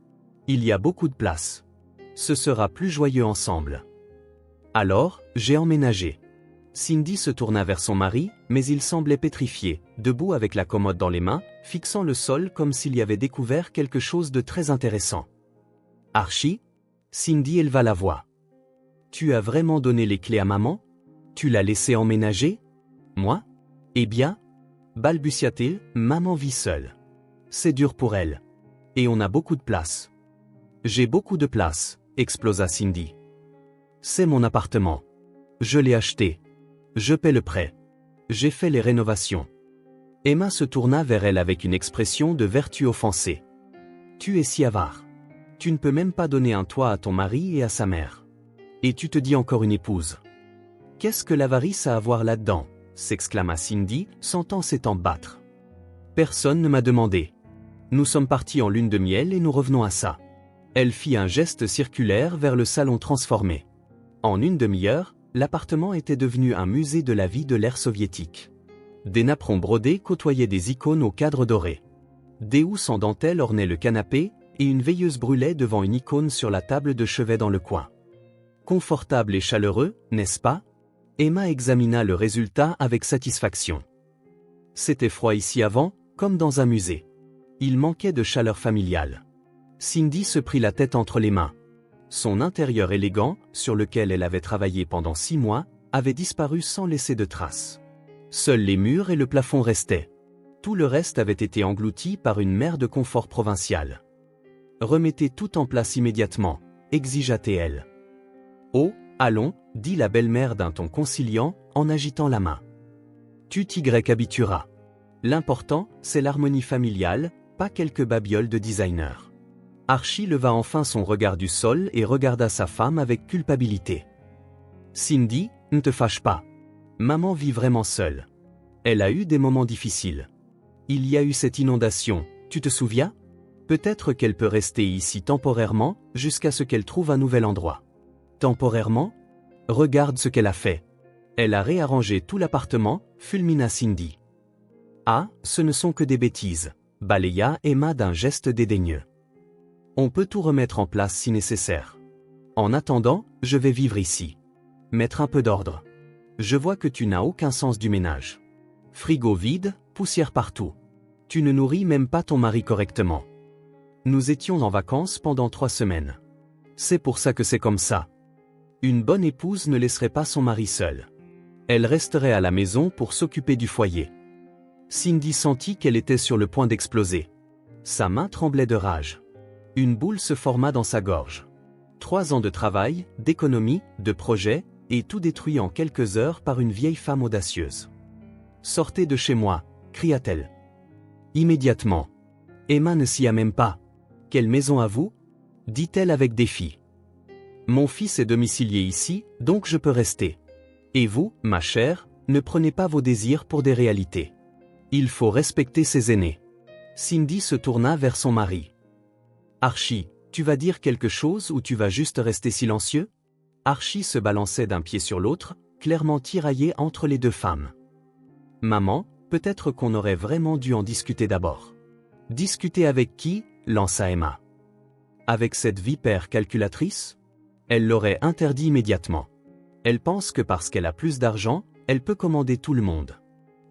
Il y a beaucoup de place. Ce sera plus joyeux ensemble. Alors, j'ai emménagé. Cindy se tourna vers son mari, mais il semblait pétrifié, debout avec la commode dans les mains, fixant le sol comme s'il y avait découvert quelque chose de très intéressant. Archie? Cindy éleva la voix. Tu as vraiment donné les clés à maman? Tu l'as laissé emménager? Moi? Eh bien? Balbutia-t-il, maman vit seule. C'est dur pour elle. Et on a beaucoup de place. J'ai beaucoup de place, explosa Cindy. C'est mon appartement. Je l'ai acheté. Je paie le prêt. J'ai fait les rénovations. Emma se tourna vers elle avec une expression de vertu offensée. Tu es si avare. Tu ne peux même pas donner un toit à ton mari et à sa mère. Et tu te dis encore une épouse. Qu'est-ce que l'avarice a à voir là-dedans? S'exclama Cindy, sentant ses tempes battre. Personne ne m'a demandé. Nous sommes partis en lune de miel et nous revenons à ça. Elle fit un geste circulaire vers le salon transformé. En une demi-heure, l'appartement était devenu un musée de la vie de l'ère soviétique. Des napperons brodés côtoyaient des icônes au cadre doré. Des housses en dentelle ornaient le canapé, et une veilleuse brûlait devant une icône sur la table de chevet dans le coin. Confortable et chaleureux, n'est-ce pas? Emma examina le résultat avec satisfaction. C'était froid ici avant, comme dans un musée. Il manquait de chaleur familiale. Cindy se prit la tête entre les mains. Son intérieur élégant, sur lequel elle avait travaillé pendant 6 mois, avait disparu sans laisser de traces. Seuls les murs et le plafond restaient. Tout le reste avait été englouti par une mer de confort provincial. Remettez tout en place immédiatement, exigea-t-elle. Oh, allons, dit la belle-mère d'un ton conciliant, en agitant la main. Tu t'y habitueras. L'important, c'est l'harmonie familiale, pas quelques babioles de designer. Archie leva enfin son regard du sol et regarda sa femme avec culpabilité. Cindy, ne te fâche pas. Maman vit vraiment seule. Elle a eu des moments difficiles. Il y a eu cette inondation, tu te souviens? Peut-être qu'elle peut rester ici temporairement, jusqu'à ce qu'elle trouve un nouvel endroit. Temporairement? Regarde ce qu'elle a fait. Elle a réarrangé tout l'appartement, fulmina Cindy. Ah, ce ne sont que des bêtises, balaya Emma d'un geste dédaigneux. On peut tout remettre en place si nécessaire. En attendant, je vais vivre ici. Mettre un peu d'ordre. Je vois que tu n'as aucun sens du ménage. Frigo vide, poussière partout. Tu ne nourris même pas ton mari correctement. Nous étions en vacances pendant 3 semaines. C'est pour ça que c'est comme ça. Une bonne épouse ne laisserait pas son mari seul. Elle resterait à la maison pour s'occuper du foyer. Cindy sentit qu'elle était sur le point d'exploser. Sa main tremblait de rage. Une boule se forma dans sa gorge. 3 ans de travail, d'économie, de projet, et tout détruit en quelques heures par une vieille femme audacieuse. « Sortez de chez moi !» cria-t-elle. Immédiatement. Emma ne s'y a même pas. « Quelle maison à vous ?» dit-elle avec défi. « Mon fils est domicilié ici, donc je peux rester. Et vous, ma chère, ne prenez pas vos désirs pour des réalités. Il faut respecter ses aînés. » Cindy se tourna vers son mari. « Archie, tu vas dire quelque chose ou tu vas juste rester silencieux ?» Archie se balançait d'un pied sur l'autre, clairement tiraillé entre les 2 femmes. « Maman, peut-être qu'on aurait vraiment dû en discuter d'abord. » « Discuter avec qui ?» lança Emma. Avec cette vipère calculatrice? Elle l'aurait interdit immédiatement. Elle pense que parce qu'elle a plus d'argent, elle peut commander tout le monde.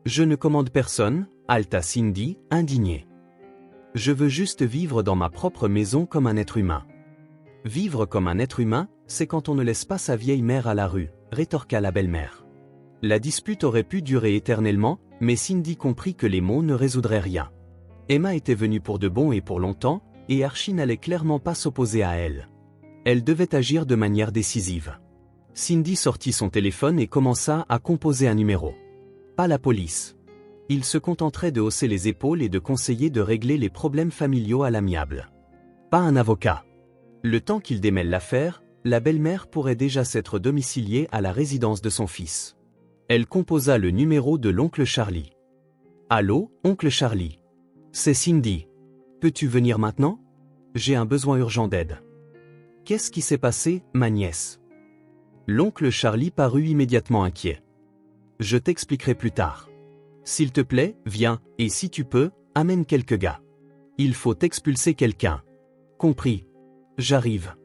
Je ne commande personne, halta Cindy, indignée. Je veux juste vivre dans ma propre maison comme un être humain. Vivre comme un être humain, c'est quand on ne laisse pas sa vieille mère à la rue, rétorqua la belle-mère. La dispute aurait pu durer éternellement, mais Cindy comprit que les mots ne résoudraient rien. Emma était venue pour de bon et pour longtemps, et Archie n'allait clairement pas s'opposer à elle. Elle devait agir de manière décisive. Cindy sortit son téléphone et commença à composer un numéro. Pas la police. Il se contenterait de hausser les épaules et de conseiller de régler les problèmes familiaux à l'amiable. Pas un avocat. Le temps qu'il démêle l'affaire, la belle-mère pourrait déjà s'être domiciliée à la résidence de son fils. Elle composa le numéro de l'oncle Charlie. « Allô, oncle Charlie. C'est Cindy. Peux-tu venir maintenant? J'ai un besoin urgent d'aide. » « Qu'est-ce qui s'est passé, ma nièce? » L'oncle Charlie parut immédiatement inquiet. « Je t'expliquerai plus tard. S'il te plaît, viens, et si tu peux, amène quelques gars. Il faut expulser quelqu'un. Compris. J'arrive. »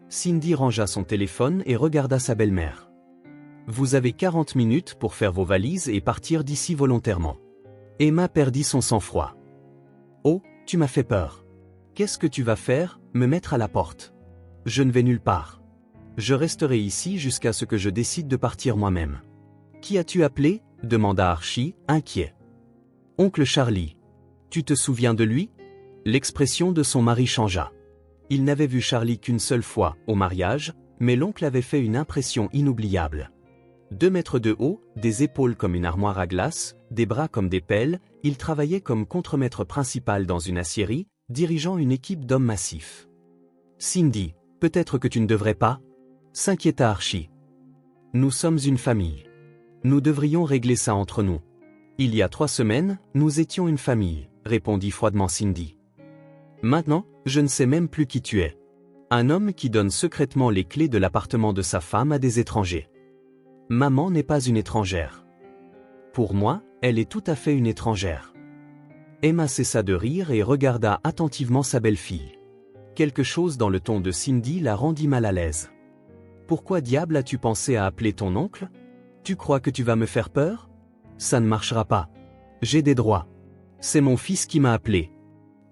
Cindy rangea son téléphone et regarda sa belle-mère. « Vous avez 40 minutes pour faire vos valises et partir d'ici volontairement. » Emma perdit son sang-froid. « Oh, tu m'as fait peur. Qu'est-ce que tu vas faire, me mettre à la porte? Je ne vais nulle part. Je resterai ici jusqu'à ce que je décide de partir moi-même. »« Qui as-tu appelé ?» demanda Archie, inquiet. « Oncle Charlie. Tu te souviens de lui ?» L'expression de son mari changea. Il n'avait vu Charlie qu'une seule fois, au mariage, mais l'oncle avait fait une impression inoubliable. 2 mètres de haut, des épaules comme une armoire à glace, des bras comme des pelles, il travaillait comme contremaître principal dans une aciérie, dirigeant une équipe d'hommes massifs. « Cindy, peut-être que tu ne devrais pas ?» s'inquiéta Archie. « Nous sommes une famille. Nous devrions régler ça entre nous. Il y a 3 semaines, nous étions une famille, » répondit froidement Cindy. « Maintenant, je ne sais même plus qui tu es. Un homme qui donne secrètement les clés de l'appartement de sa femme à des étrangers. Maman n'est pas une étrangère. Pour moi, elle est tout à fait une étrangère. » Emma cessa de rire et regarda attentivement sa belle-fille. Quelque chose dans le ton de Cindy la rendit mal à l'aise. « Pourquoi diable as-tu pensé à appeler ton oncle? Tu crois que tu vas me faire peur? Ça ne marchera pas. J'ai des droits. C'est mon fils qui m'a appelé. »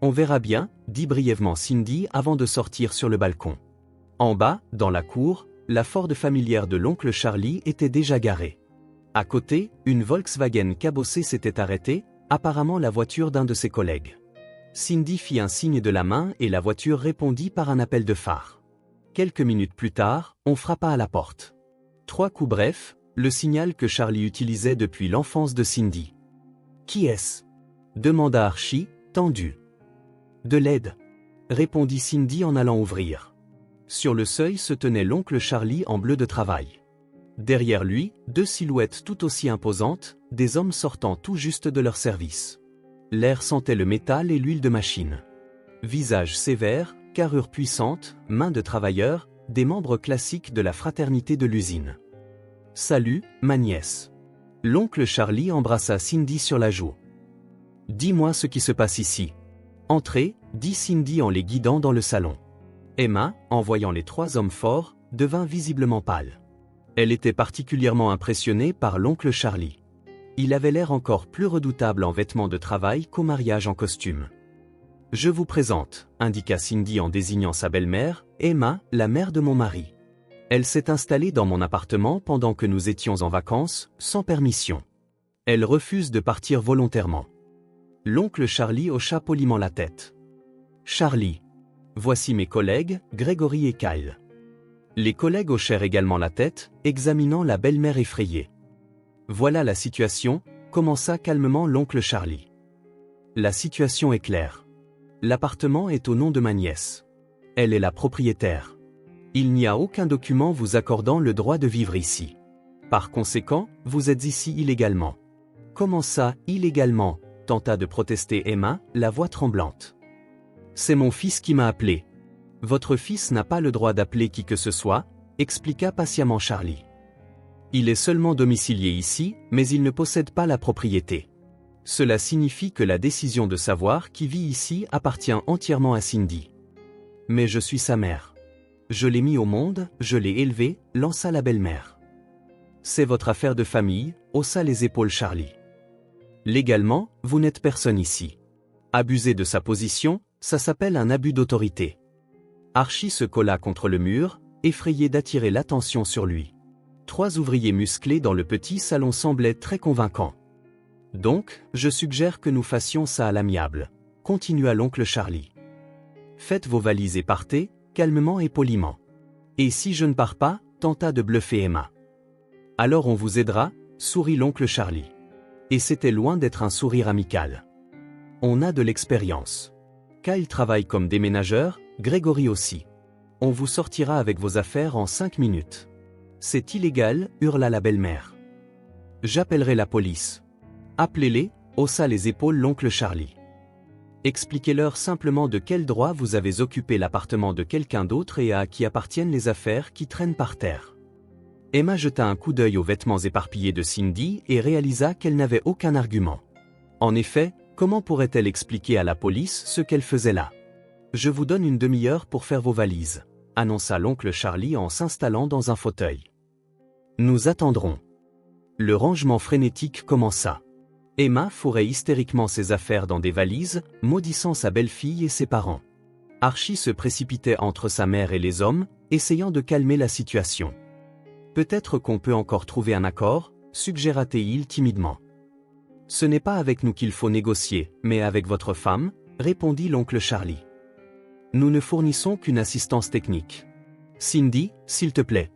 « On verra bien, » dit brièvement Cindy avant de sortir sur le balcon. En bas, dans la cour, la Ford familière de l'oncle Charlie était déjà garée. À côté, une Volkswagen cabossée s'était arrêtée, apparemment la voiture d'un de ses collègues. Cindy fit un signe de la main et la voiture répondit par un appel de phare. Quelques minutes plus tard, on frappa à la porte. 3 coups brefs, le signal que Charlie utilisait depuis l'enfance de Cindy. « Qui est-ce » demanda Archie, tendu. « De l'aide » répondit Cindy en allant ouvrir. Sur le seuil se tenait l'oncle Charlie en bleu de travail. Derrière lui, 2 silhouettes tout aussi imposantes, des hommes sortant tout juste de leur service. L'air sentait le métal et l'huile de machine. Visage sévère, carrure puissante, mains de travailleurs, des membres classiques de la fraternité de l'usine. « Salut, ma nièce. » L'oncle Charlie embrassa Cindy sur la joue. « Dis-moi ce qui se passe ici. »« Entrez, » dit Cindy en les guidant dans le salon. Emma, en voyant les 3 hommes forts, devint visiblement pâle. Elle était particulièrement impressionnée par l'oncle Charlie. Il avait l'air encore plus redoutable en vêtements de travail qu'au mariage en costume. « Je vous présente, » indiqua Cindy en désignant sa belle-mère, « Emma, la mère de mon mari. Elle s'est installée dans mon appartement pendant que nous étions en vacances, sans permission. Elle refuse de partir volontairement. » L'oncle Charlie hocha poliment la tête. « Charlie. Voici mes collègues, Gregory et Kyle. » Les collègues hochèrent également la tête, examinant la belle-mère effrayée. « Voilà la situation, » commença calmement l'oncle Charlie. « La situation est claire. L'appartement est au nom de ma nièce. Elle est la propriétaire. Il n'y a aucun document vous accordant le droit de vivre ici. Par conséquent, vous êtes ici illégalement. »« Comment ça, illégalement ?» tenta de protester Emma, la voix tremblante. « C'est mon fils qui m'a appelé. »« Votre fils n'a pas le droit d'appeler qui que ce soit, » expliqua patiemment Charlie. « Il est seulement domicilié ici, mais il ne possède pas la propriété. Cela signifie que la décision de savoir qui vit ici appartient entièrement à Cindy. Mais je suis sa mère. Je l'ai mis au monde, je l'ai élevé, lança la belle-mère. C'est votre affaire de famille, haussa les épaules Charlie. Légalement, vous n'êtes personne ici. Abuser de sa position, ça s'appelle un abus d'autorité. Archie se colla contre le mur, effrayé d'attirer l'attention sur lui. 3 ouvriers musclés dans le petit salon semblaient très convaincants. Donc, je suggère que nous fassions ça à l'amiable, continua l'oncle Charlie. Faites vos valises et partez, calmement et poliment. Et si je ne pars pas, tenta de bluffer Emma. Alors on vous aidera, sourit l'oncle Charlie. Et c'était loin d'être un sourire amical. On a de l'expérience. Kyle travaille comme déménageur, Grégory aussi. On vous sortira avec vos affaires en 5 minutes. C'est illégal, hurla la belle-mère. J'appellerai la police. Appelez-les, haussa les épaules l'oncle Charlie. Expliquez-leur simplement de quel droit vous avez occupé l'appartement de quelqu'un d'autre et à qui appartiennent les affaires qui traînent par terre. Emma jeta un coup d'œil aux vêtements éparpillés de Cindy et réalisa qu'elle n'avait aucun argument. En effet, comment pourrait-elle expliquer à la police ce qu'elle faisait là? Je vous donne une demi-heure pour faire vos valises, annonça l'oncle Charlie en s'installant dans un fauteuil. Nous attendrons. Le rangement frénétique commença. Emma fourrait hystériquement ses affaires dans des valises, maudissant sa belle-fille et ses parents. Archie se précipitait entre sa mère et les hommes, essayant de calmer la situation. Peut-être qu'on peut encore trouver un accord, suggéra-t-il timidement. Ce n'est pas avec nous qu'il faut négocier, mais avec votre femme, répondit l'oncle Charlie. Nous ne fournissons qu'une assistance technique. Cindy, s'il te plaît.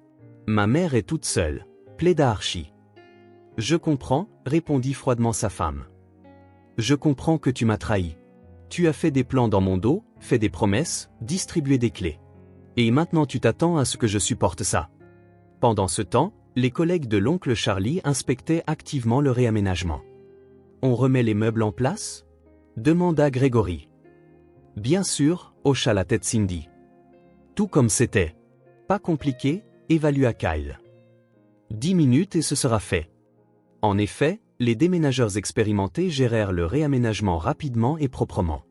Ma mère est toute seule, plaida Archie. Je comprends, répondit froidement sa femme. Je comprends que tu m'as trahi. Tu as fait des plans dans mon dos, fait des promesses, distribué des clés. Et maintenant tu t'attends à ce que je supporte ça. Pendant ce temps, les collègues de l'oncle Charlie inspectaient activement le réaménagement. On remet les meubles en place? Demanda Grégory. Bien sûr, hocha la tête Cindy. Tout comme c'était. Pas compliqué, évalua Kyle. 10 minutes et ce sera fait. En effet, les déménageurs expérimentés gérèrent le réaménagement rapidement et proprement.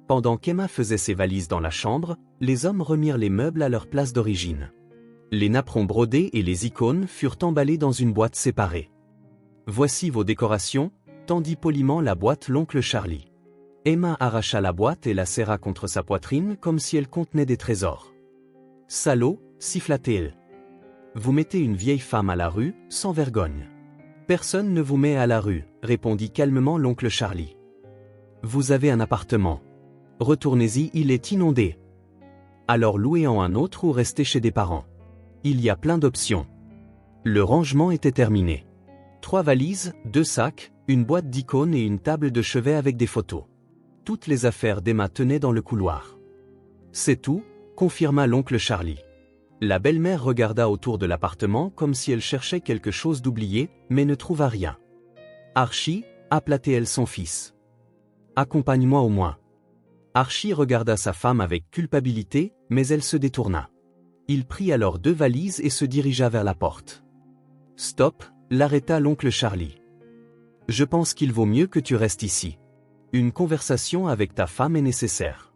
Pendant qu'Emma faisait ses valises dans la chambre, les hommes remirent les meubles à leur place d'origine. Les napperons brodés et les icônes furent emballés dans une boîte séparée. Voici vos décorations, tendit poliment la boîte l'oncle Charlie. Emma arracha la boîte et la serra contre sa poitrine comme si elle contenait des trésors. Salaud, siffla-t-elle. Vous mettez une vieille femme à la rue, sans vergogne. Personne ne vous met à la rue, répondit calmement l'oncle Charlie. Vous avez un appartement. Retournez-y, il est inondé. Alors louez-en un autre ou restez chez des parents. Il y a plein d'options. Le rangement était terminé. 3 valises, 2 sacs, une boîte d'icônes et une table de chevet avec des photos. Toutes les affaires d'Emma tenaient dans le couloir. C'est tout, confirma l'oncle Charlie. La belle-mère regarda autour de l'appartement comme si elle cherchait quelque chose d'oublié, mais ne trouva rien. Archie, appela-t-elle son fils. Accompagne-moi au moins. Archie regarda sa femme avec culpabilité, mais elle se détourna. Il prit alors 2 valises et se dirigea vers la porte. Stop, l'arrêta l'oncle Charlie. Je pense qu'il vaut mieux que tu restes ici. Une conversation avec ta femme est nécessaire.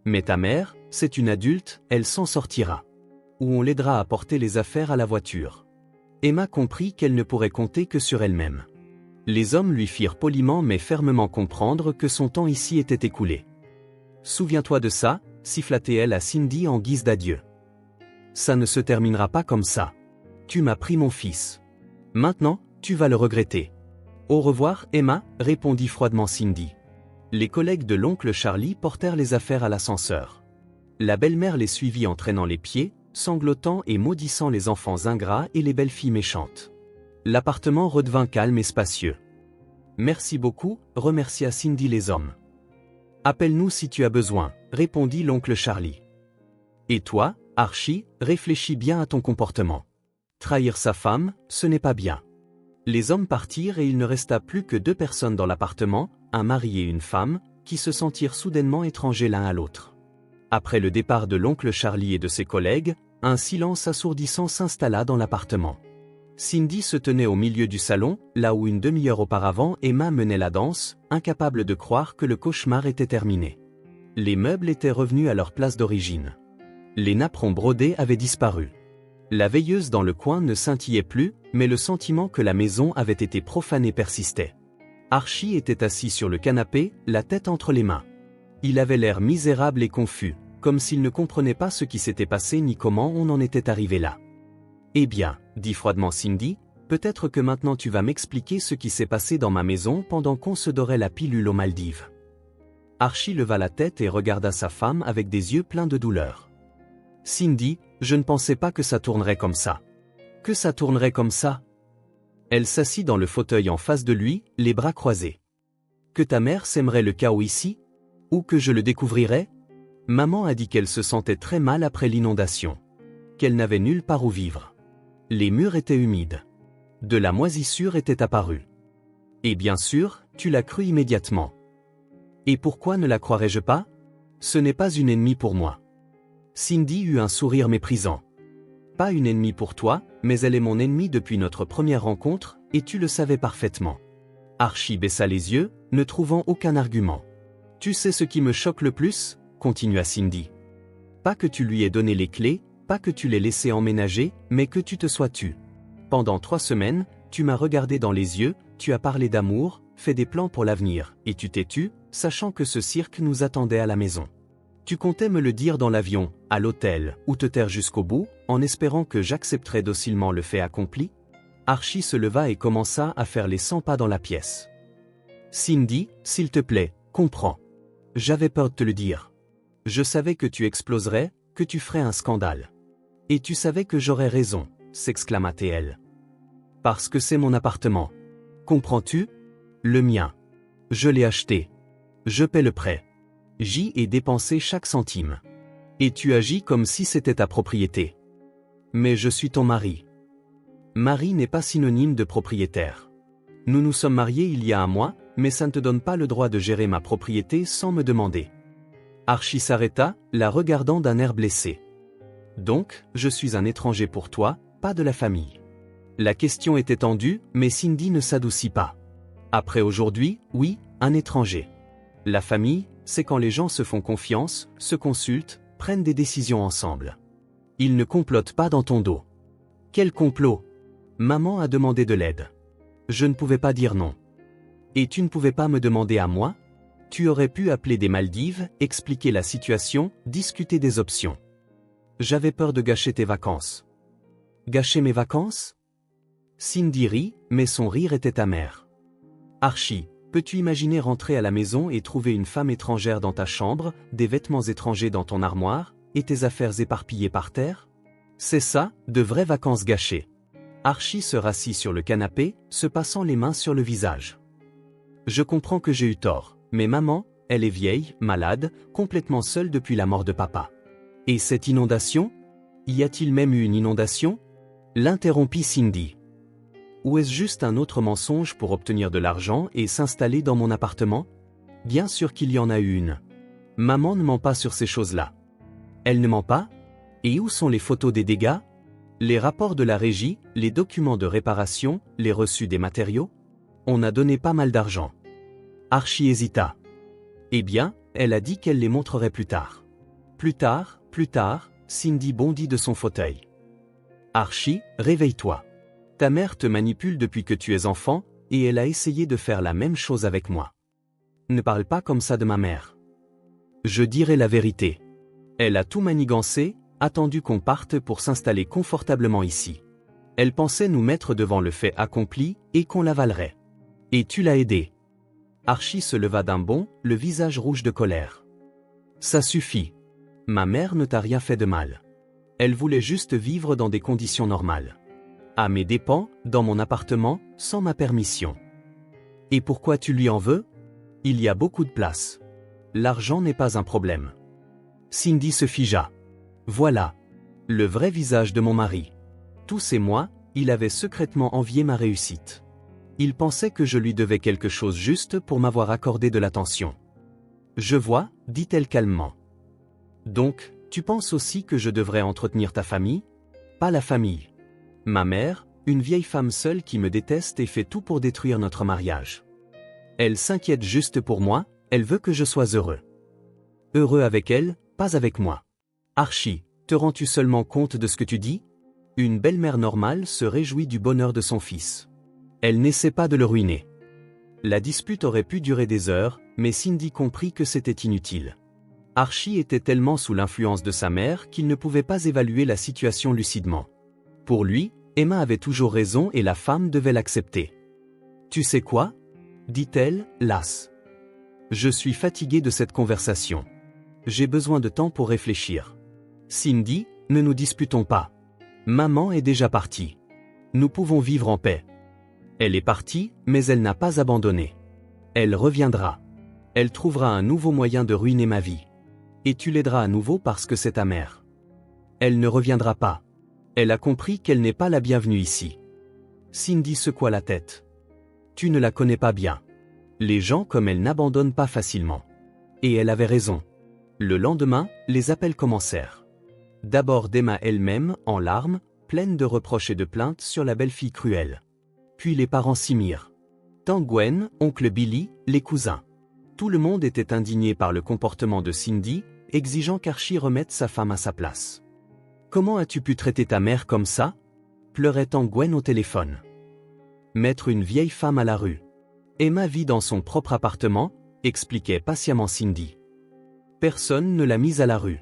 Mais ta mère, c'est une adulte, elle s'en sortira. Ou on l'aidera à porter les affaires à la voiture. Emma comprit qu'elle ne pourrait compter que sur elle-même. Les hommes lui firent poliment mais fermement comprendre que son temps ici était écoulé. Souviens-toi de ça, siffla-t-elle à Cindy en guise d'adieu. Ça ne se terminera pas comme ça. Tu m'as pris mon fils. Maintenant, tu vas le regretter. Au revoir, Emma, répondit froidement Cindy. Les collègues de l'oncle Charlie portèrent les affaires à l'ascenseur. La belle-mère les suivit en traînant les pieds, sanglotant et maudissant les enfants ingrats et les belles filles méchantes. L'appartement redevint calme et spacieux. Merci beaucoup, remercia Cindy les hommes. Appelle-nous si tu as besoin, répondit l'oncle Charlie. Et toi, Archie, réfléchis bien à ton comportement. Trahir sa femme, ce n'est pas bien. Les hommes partirent et il ne resta plus que 2 personnes dans l'appartement, un mari et une femme, qui se sentirent soudainement étrangers l'un à l'autre. Après le départ de l'oncle Charlie et de ses collègues, un silence assourdissant s'installa dans l'appartement. Cindy se tenait au milieu du salon, là où une demi-heure auparavant Emma menait la danse, incapable de croire que le cauchemar était terminé. Les meubles étaient revenus à leur place d'origine. Les napperons brodés avaient disparu. La veilleuse dans le coin ne scintillait plus, mais le sentiment que la maison avait été profanée persistait. Archie était assis sur le canapé, la tête entre les mains. Il avait l'air misérable et confus, comme s'il ne comprenait pas ce qui s'était passé ni comment on en était arrivé là. « Eh bien, » dit froidement Cindy, « peut-être que maintenant tu vas m'expliquer ce qui s'est passé dans ma maison pendant qu'on se dorait la pilule aux Maldives. » Archie leva la tête et regarda sa femme avec des yeux pleins de douleur. « Cindy, je ne pensais pas que ça tournerait comme ça. » « Que ça tournerait comme ça ?» Elle s'assit dans le fauteuil en face de lui, les bras croisés. « Que ta mère sèmerait le chaos ici ? Ou que je le découvrirais ? Maman a dit qu'elle se sentait très mal après l'inondation. Qu'elle n'avait nulle part où vivre. Les murs étaient humides. De la moisissure était apparue. Et bien sûr, tu l'as cru immédiatement. Et pourquoi ne la croirais-je pas ? Ce n'est pas une ennemie pour moi. » Cindy eut un sourire méprisant. « Pas une ennemie pour toi, mais elle est mon ennemie depuis notre première rencontre, et tu le savais parfaitement. » Archie baissa les yeux, ne trouvant aucun argument. « Tu sais ce qui me choque le plus ?» continua Cindy. « Pas que tu lui aies donné les clés, pas que tu l'aies laissé emménager, mais que tu te sois tu. Pendant 3 semaines, tu m'as regardé dans les yeux, tu as parlé d'amour, fait des plans pour l'avenir, et tu t'es tu, sachant que ce cirque nous attendait à la maison. Tu comptais me le dire dans l'avion, à l'hôtel, ou te taire jusqu'au bout, en espérant que j'accepterais docilement le fait accompli ?» Archie se leva et commença à faire les 100 pas dans la pièce. « Cindy, s'il te plaît, comprends. J'avais peur de te le dire. Je savais que tu exploserais, que tu ferais un scandale. Et tu savais que j'aurais raison, » s'exclama-t-elle. « Parce que c'est mon appartement. Comprends-tu ? Le mien. Je l'ai acheté. Je paie le prêt. J'y ai dépensé chaque centime. Et tu agis comme si c'était ta propriété. Mais je suis ton mari. Mari n'est pas synonyme de propriétaire. Nous nous sommes mariés il y a un mois, mais ça ne te donne pas le droit de gérer ma propriété sans me demander. » Archie s'arrêta, la regardant d'un air blessé. « Donc, je suis un étranger pour toi, pas de la famille. » La question était tendue, mais Cindy ne s'adoucit pas. « Après aujourd'hui, oui, un étranger. La famille, c'est quand les gens se font confiance, se consultent, prennent des décisions ensemble. Ils ne complotent pas dans ton dos. » « Quel complot ? Maman a demandé de l'aide. Je ne pouvais pas dire non. Et tu ne pouvais pas me demander à moi ? Tu aurais pu appeler des Maldives, expliquer la situation, discuter des options. J'avais peur de gâcher tes vacances. » « Gâcher mes vacances ? » Cindy rit, mais son rire était amer. « Archie, peux-tu imaginer rentrer à la maison et trouver une femme étrangère dans ta chambre, des vêtements étrangers dans ton armoire, et tes affaires éparpillées par terre ? C'est ça, de vraies vacances gâchées. » Archie se rassit sur le canapé, se passant les mains sur le visage. « Je comprends que j'ai eu tort, mais maman, elle est vieille, malade, complètement seule depuis la mort de papa. Et cette inondation ? Y a-t-il même eu une inondation ? » L'interrompit Cindy. « Ou est-ce juste un autre mensonge pour obtenir de l'argent et s'installer dans mon appartement ? Bien sûr qu'il y en a eu une. Maman ne ment pas sur ces choses-là. » « Elle ne ment pas ? Et où sont les photos des dégâts ? Les rapports de la régie, les documents de réparation, les reçus des matériaux ? On a donné pas mal d'argent. » Archie hésita. « Eh bien, elle a dit qu'elle les montrerait plus tard. » « Plus tard, Cindy bondit de son fauteuil. « Archie, réveille-toi. Ta mère te manipule depuis que tu es enfant, et elle a essayé de faire la même chose avec moi. Ne parle pas comme ça de ma mère. Je dirai la vérité. Elle a tout manigancé, attendu qu'on parte pour s'installer confortablement ici. Elle pensait nous mettre devant le fait accompli, et qu'on l'avalerait. Et tu l'as aidée. » Archie se leva d'un bond, le visage rouge de colère. « Ça suffit. Ma mère ne t'a rien fait de mal. Elle voulait juste vivre dans des conditions normales. À mes dépens, dans mon appartement, sans ma permission. Et pourquoi tu lui en veux ? Il y a beaucoup de place. L'argent n'est pas un problème. » Cindy se figea. Voilà. Le vrai visage de mon mari. Tous ces mois, il avait secrètement envié ma réussite. Il pensait que je lui devais quelque chose juste pour m'avoir accordé de l'attention. Je vois, dit-elle calmement. Donc, tu penses aussi que je devrais entretenir ta famille ? Pas la famille. Ma mère, une vieille femme seule qui me déteste et fait tout pour détruire notre mariage. Elle s'inquiète juste pour moi, elle veut que je sois heureux. Heureux avec elle, pas avec moi. Archie, te rends-tu seulement compte de ce que tu dis? Une belle-mère normale se réjouit du bonheur de son fils. Elle n'essaie pas de le ruiner. La dispute aurait pu durer des heures, mais Cindy comprit que c'était inutile. Archie était tellement sous l'influence de sa mère qu'il ne pouvait pas évaluer la situation lucidement. Pour lui, Emma avait toujours raison et la femme devait l'accepter. « Tu sais quoi ?» dit-elle, lasse. « Je suis fatiguée de cette conversation. J'ai besoin de temps pour réfléchir. Cindy, ne nous disputons pas. Maman est déjà partie. Nous pouvons vivre en paix. Elle est partie, mais elle n'a pas abandonné. Elle reviendra. Elle trouvera un nouveau moyen de ruiner ma vie. Et tu l'aideras à nouveau parce que c'est ta mère. Elle ne reviendra pas. Elle a compris qu'elle n'est pas la bienvenue ici. » Cindy secoua la tête. « Tu ne la connais pas bien. Les gens comme elle n'abandonnent pas facilement. » Et elle avait raison. Le lendemain, les appels commencèrent. D'abord d'Emma elle-même, en larmes, pleine de reproches et de plaintes sur la belle-fille cruelle. Puis les parents s'y mirent. Tant Gwen, oncle Billy, les cousins. Tout le monde était indigné par le comportement de Cindy, exigeant qu'Archie remette sa femme à sa place. « Comment as-tu pu traiter ta mère comme ça ?» pleurait tant Gwen au téléphone. Mettre une vieille femme à la rue. Emma vit dans son propre appartement, expliquait patiemment Cindy. Personne ne l'a mise à la rue.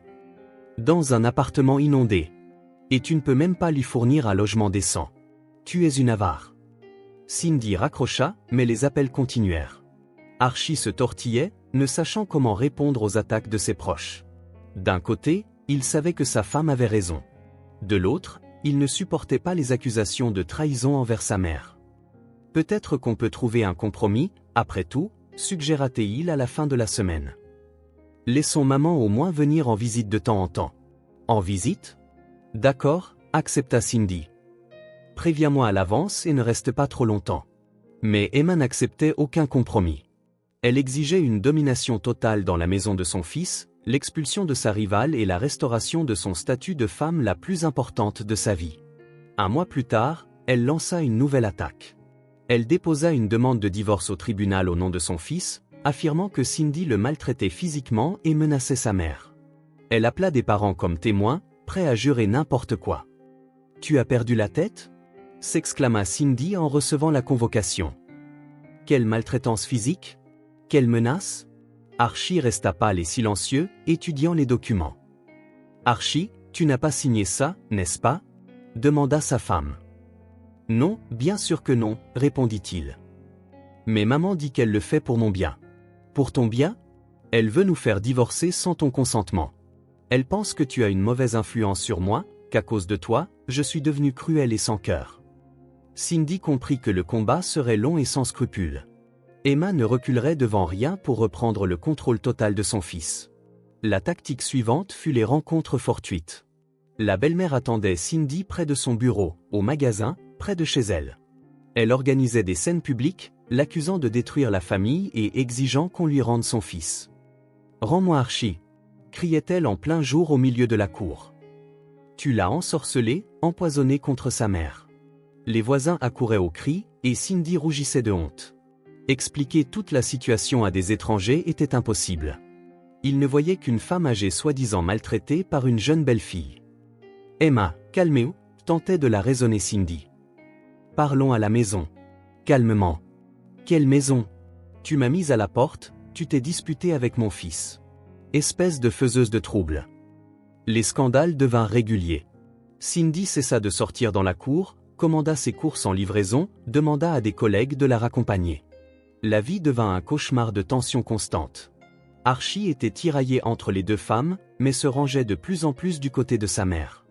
Dans un appartement inondé. Et tu ne peux même pas lui fournir un logement décent. Tu es une avare. Cindy raccrocha, mais les appels continuèrent. Archie se tortillait, ne sachant comment répondre aux attaques de ses proches. D'un côté, il savait que sa femme avait raison. De l'autre, il ne supportait pas les accusations de trahison envers sa mère. « Peut-être qu'on peut trouver un compromis, après tout, suggéra-t-il à la fin de la semaine. Laissons maman au moins venir en visite de temps en temps. » En visite ? D'accord, accepta Cindy. Préviens-moi à l'avance et ne reste pas trop longtemps. Mais Emma n'acceptait aucun compromis. Elle exigeait une domination totale dans la maison de son fils, l'expulsion de sa rivale et la restauration de son statut de femme la plus importante de sa vie. Un mois plus tard, elle lança une nouvelle attaque. Elle déposa une demande de divorce au tribunal au nom de son fils, affirmant que Cindy le maltraitait physiquement et menaçait sa mère. Elle appela des parents comme témoins, prêts à jurer n'importe quoi. « Tu as perdu la tête ?» s'exclama Cindy en recevant la convocation. « Quelle maltraitance physique ? Quelle menace ?» Archie resta pâle et silencieux, étudiant les documents. « Archie, tu n'as pas signé ça, n'est-ce pas ?» demanda sa femme. « Non, bien sûr que non, répondit-il. Mais maman dit qu'elle le fait pour mon bien. » « Pour ton bien ? Elle veut nous faire divorcer sans ton consentement. Elle pense que tu as une mauvaise influence sur moi, qu'à cause de toi, je suis devenue cruelle et sans cœur. » Cindy comprit que le combat serait long et sans scrupules. Emma ne reculerait devant rien pour reprendre le contrôle total de son fils. La tactique suivante fut les rencontres fortuites. La belle-mère attendait Cindy près de son bureau, au magasin, près de chez elle. Elle organisait des scènes publiques, l'accusant de détruire la famille et exigeant qu'on lui rende son fils. « Rends-moi Archie !» criait-elle en plein jour au milieu de la cour. Tu l'as ensorcelé, empoisonné contre sa mère. Les voisins accouraient aux cris, et Cindy rougissait de honte. Expliquer toute la situation à des étrangers était impossible. Ils ne voyaient qu'une femme âgée soi-disant maltraitée par une jeune belle-fille. « Emma, calmez-vous » tentait de la raisonner Cindy. « Parlons à la maison. Calmement. » « Quelle maison ? Tu m'as mise à la porte, tu t'es disputée avec mon fils. Espèce de faiseuse de troubles. » Les scandales devinrent réguliers. Cindy cessa de sortir dans la cour, commanda ses courses en livraison, demanda à des collègues de la raccompagner. La vie devint un cauchemar de tensions constantes. Archie était tiraillé entre les deux femmes, mais se rangeait de plus en plus du côté de sa mère.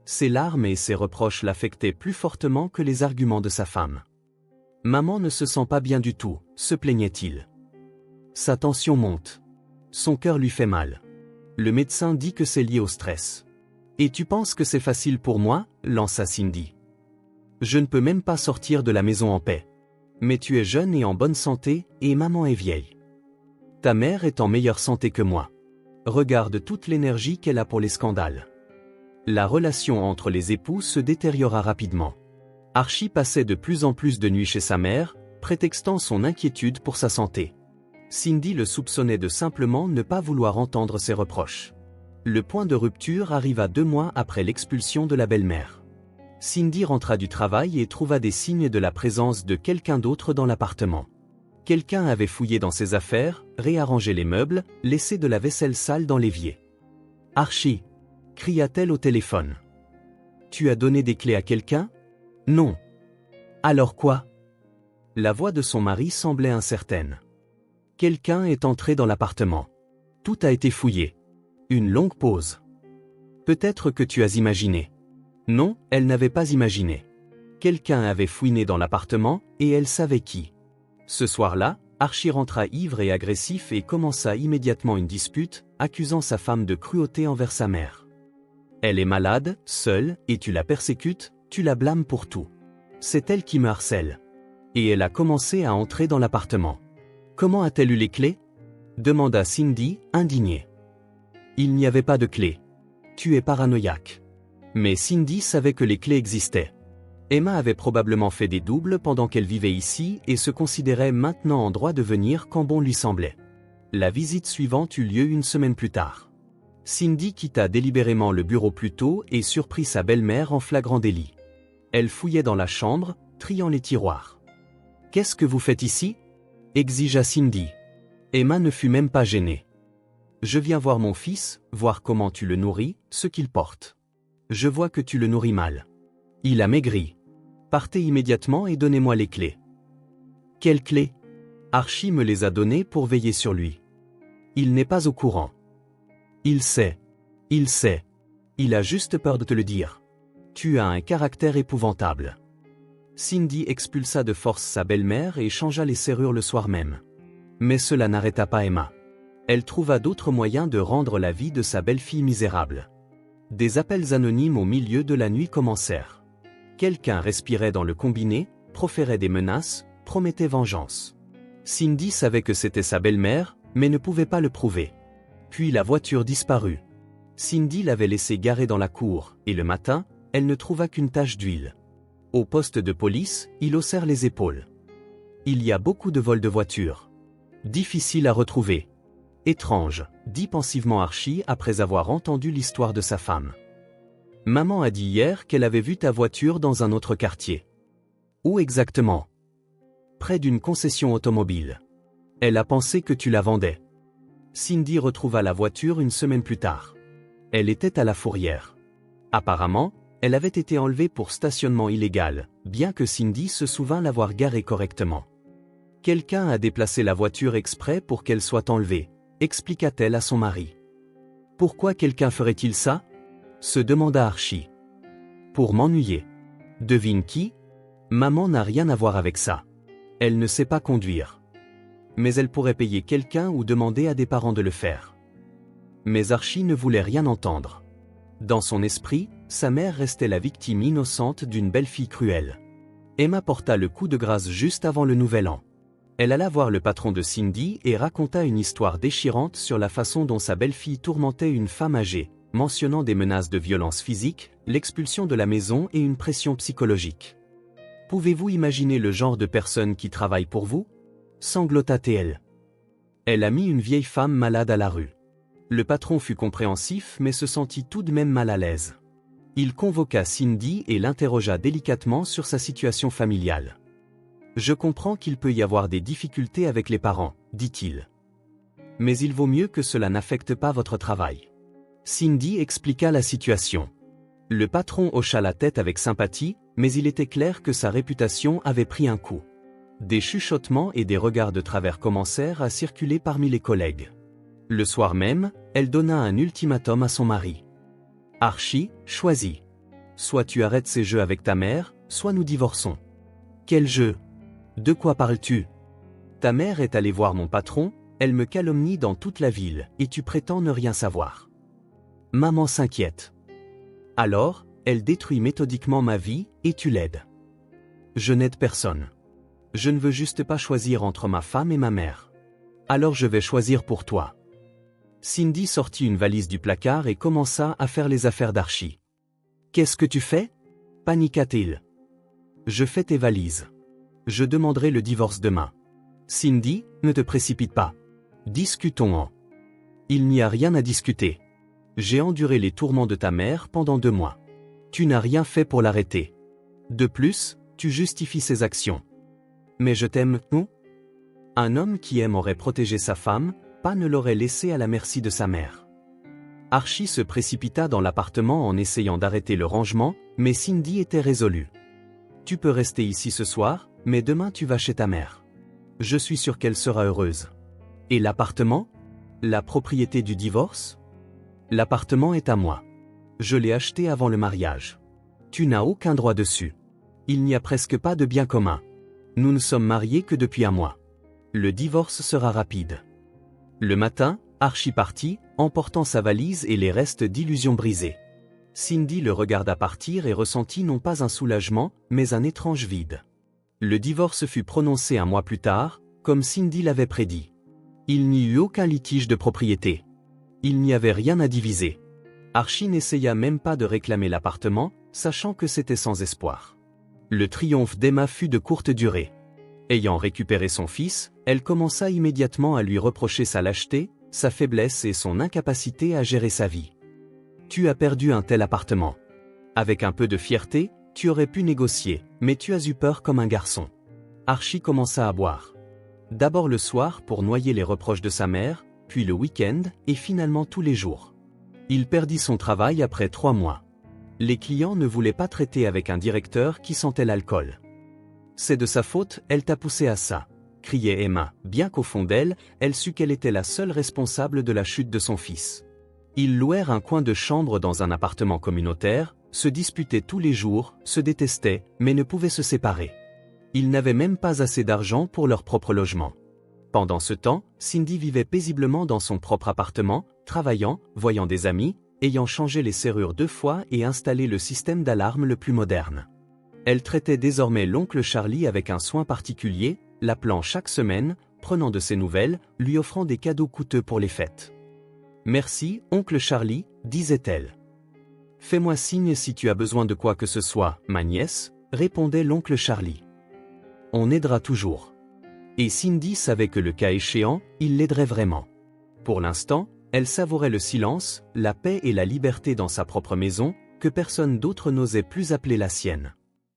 Ses larmes et ses reproches l'affectaient plus fortement que les arguments de sa femme. « Maman ne se sent pas bien du tout », se plaignait-il. Sa tension monte. Son cœur lui fait mal. Le médecin dit que c'est lié au stress. « Et tu penses que c'est facile pour moi ?» lança Cindy. « Je ne peux même pas sortir de la maison en paix. Mais tu es jeune et en bonne santé, et maman est vieille. Ta mère est en meilleure santé que moi. Regarde toute l'énergie qu'elle a pour les scandales. » La relation entre les époux se détériora rapidement. Archie passait de plus en plus de nuits chez sa mère, prétextant son inquiétude pour sa santé. Cindy le soupçonnait de simplement ne pas vouloir entendre ses reproches. Le point de rupture arriva 2 mois après l'expulsion de la belle-mère. Cindy rentra du travail et trouva des signes de la présence de quelqu'un d'autre dans l'appartement. Quelqu'un avait fouillé dans ses affaires, réarrangé les meubles, laissé de la vaisselle sale dans l'évier. « Archie !» cria-t-elle au téléphone. « Tu as donné des clés à quelqu'un ? » « Non. »« Alors quoi ?» La voix de son mari semblait incertaine. « Quelqu'un est entré dans l'appartement. Tout a été fouillé. » Une longue pause. « Peut-être que tu as imaginé. » Non, elle n'avait pas imaginé. Quelqu'un avait fouiné dans l'appartement, et elle savait qui. Ce soir-là, Archie rentra ivre et agressif et commença immédiatement une dispute, accusant sa femme de cruauté envers sa mère. « Elle est malade, seule, et tu la persécutes, tu la blâmes pour tout. C'est elle qui me harcèle. » Et elle a commencé à entrer dans l'appartement. « Comment a-t-elle eu les clés ?» demanda Cindy, indignée. « Il n'y avait pas de clés. Tu es paranoïaque. » Mais Cindy savait que les clés existaient. Emma avait probablement fait des doubles pendant qu'elle vivait ici et se considérait maintenant en droit de venir quand bon lui semblait. La visite suivante eut lieu 1 semaine plus tard. Cindy quitta délibérément le bureau plus tôt et surprit sa belle-mère en flagrant délit. Elle fouillait dans la chambre, triant les tiroirs. « Qu'est-ce que vous faites ici ?» exigea Cindy. Emma ne fut même pas gênée. « Je viens voir mon fils, voir comment tu le nourris, ce qu'il porte. Je vois que tu le nourris mal. Il a maigri. Partez immédiatement et donnez-moi les clés. » « Quelles clés ? Archie me les a données pour veiller sur lui. Il n'est pas au courant. » « Il sait. Il sait. Il a juste peur de te le dire. Tu as un caractère épouvantable. » Cindy expulsa de force sa belle-mère et changea les serrures le soir même. Mais cela n'arrêta pas Emma. Elle trouva d'autres moyens de rendre la vie de sa belle-fille misérable. Des appels anonymes au milieu de la nuit commencèrent. Quelqu'un respirait dans le combiné, proférait des menaces, promettait vengeance. Cindy savait que c'était sa belle-mère, mais ne pouvait pas le prouver. Puis la voiture disparut. Cindy l'avait laissée garée dans la cour, et le matin, elle ne trouva qu'une tache d'huile. Au poste de police, ils haussèrent les épaules. Il y a beaucoup de vols de voitures. Difficile à retrouver. Étrange, dit pensivement Archie après avoir entendu l'histoire de sa femme. Maman a dit hier qu'elle avait vu ta voiture dans un autre quartier. Où exactement ? Près d'une concession automobile. Elle a pensé que tu la vendais. Cindy retrouva la voiture 1 semaine plus tard. Elle était à la fourrière. Apparemment, elle avait été enlevée pour stationnement illégal, bien que Cindy se souvînt l'avoir garée correctement. Quelqu'un a déplacé la voiture exprès pour qu'elle soit enlevée, expliqua-t-elle à son mari. Pourquoi quelqu'un ferait-il ça ? Se demanda Archie. Pour m'ennuyer. Devine qui ? Maman n'a rien à voir avec ça. Elle ne sait pas conduire. Mais elle pourrait payer quelqu'un ou demander à des parents de le faire. Mais Archie ne voulait rien entendre. Dans son esprit, sa mère restait la victime innocente d'une belle-fille cruelle. Emma porta le coup de grâce juste avant le nouvel an. Elle alla voir le patron de Cindy et raconta une histoire déchirante sur la façon dont sa belle-fille tourmentait une femme âgée, mentionnant des menaces de violence physique, l'expulsion de la maison et une pression psychologique. « Pouvez-vous imaginer le genre de personne qui travaille pour vous ?» sanglota-t-elle. Elle a mis une vieille femme malade à la rue. Le patron fut compréhensif mais se sentit tout de même mal à l'aise. Il convoqua Cindy et l'interrogea délicatement sur sa situation familiale. « Je comprends qu'il peut y avoir des difficultés avec les parents, dit-il. Mais il vaut mieux que cela n'affecte pas votre travail. » Cindy expliqua la situation. Le patron hocha la tête avec sympathie, mais il était clair que sa réputation avait pris un coup. Des chuchotements et des regards de travers commencèrent à circuler parmi les collègues. Le soir même, elle donna un ultimatum à son mari. « Archie, choisis. Soit tu arrêtes ces jeux avec ta mère, soit nous divorçons. »« Quel jeu ? De quoi parles-tu ? Ta mère est allée voir mon patron, elle me calomnie dans toute la ville, et tu prétends ne rien savoir. » Maman s'inquiète. « Alors, elle détruit méthodiquement ma vie, et tu l'aides. »« Je n'aide personne. Je ne veux juste pas choisir entre ma femme et ma mère. Alors je vais choisir pour toi. » Cindy sortit une valise du placard et commença à faire les affaires d'Archie. « Qu'est-ce que tu fais ? Paniqua-t-il. Je fais tes valises. Je demanderai le divorce demain. Cindy, ne te précipite pas. Discutons-en. Il n'y a rien à discuter. J'ai enduré les tourments de ta mère pendant 2 mois. Tu n'as rien fait pour l'arrêter. De plus, tu justifies ses actions. Mais je t'aime, non? Un homme qui aime aurait protégé sa femme, pas ne l'aurait laissé à la merci de sa mère. Archie se précipita dans l'appartement en essayant d'arrêter le rangement, mais Cindy était résolue. Tu peux rester ici ce soir, mais demain tu vas chez ta mère. Je suis sûr qu'elle sera heureuse. Et l'appartement? La propriété du divorce? L'appartement est à moi. Je l'ai acheté avant le mariage. Tu n'as aucun droit dessus. Il n'y a presque pas de bien commun. Nous ne sommes mariés que depuis 1 mois. Le divorce sera rapide. Le matin, Archie partit, emportant sa valise et les restes d'illusions brisées. Cindy le regarda partir et ressentit non pas un soulagement, mais un étrange vide. Le divorce fut prononcé 1 mois plus tard, comme Cindy l'avait prédit. Il n'y eut aucun litige de propriété. Il n'y avait rien à diviser. Archie n'essaya même pas de réclamer l'appartement, sachant que c'était sans espoir. Le triomphe d'Emma fut de courte durée. Ayant récupéré son fils, elle commença immédiatement à lui reprocher sa lâcheté, sa faiblesse et son incapacité à gérer sa vie. Tu as perdu un tel appartement. Avec un peu de fierté, tu aurais pu négocier, mais tu as eu peur comme un garçon. Archie commença à boire. D'abord le soir pour noyer les reproches de sa mère, puis le week-end, et finalement tous les jours. Il perdit son travail après 3 mois. Les clients ne voulaient pas traiter avec un directeur qui sentait l'alcool. C'est de sa faute, elle t'a poussé à ça, criait Emma, bien qu'au fond d'elle, elle sut qu'elle était la seule responsable de la chute de son fils. Ils louèrent un coin de chambre dans un appartement communautaire, se disputaient tous les jours, se détestaient, mais ne pouvaient se séparer. Ils n'avaient même pas assez d'argent pour leur propre logement. Pendant ce temps, Cindy vivait paisiblement dans son propre appartement, travaillant, voyant des amis, ayant changé les serrures 2 fois et installé le système d'alarme le plus moderne. Elle traitait désormais l'oncle Charlie avec un soin particulier, l'appelant chaque semaine, prenant de ses nouvelles, lui offrant des cadeaux coûteux pour les fêtes. « Merci, oncle Charlie », disait-elle. « Fais-moi signe si tu as besoin de quoi que ce soit, ma nièce », répondait l'oncle Charlie. « On aidera toujours. » Et Cindy savait que le cas échéant, il l'aiderait vraiment. Pour l'instant, elle savourait le silence, la paix et la liberté dans sa propre maison, que personne d'autre n'osait plus appeler la sienne.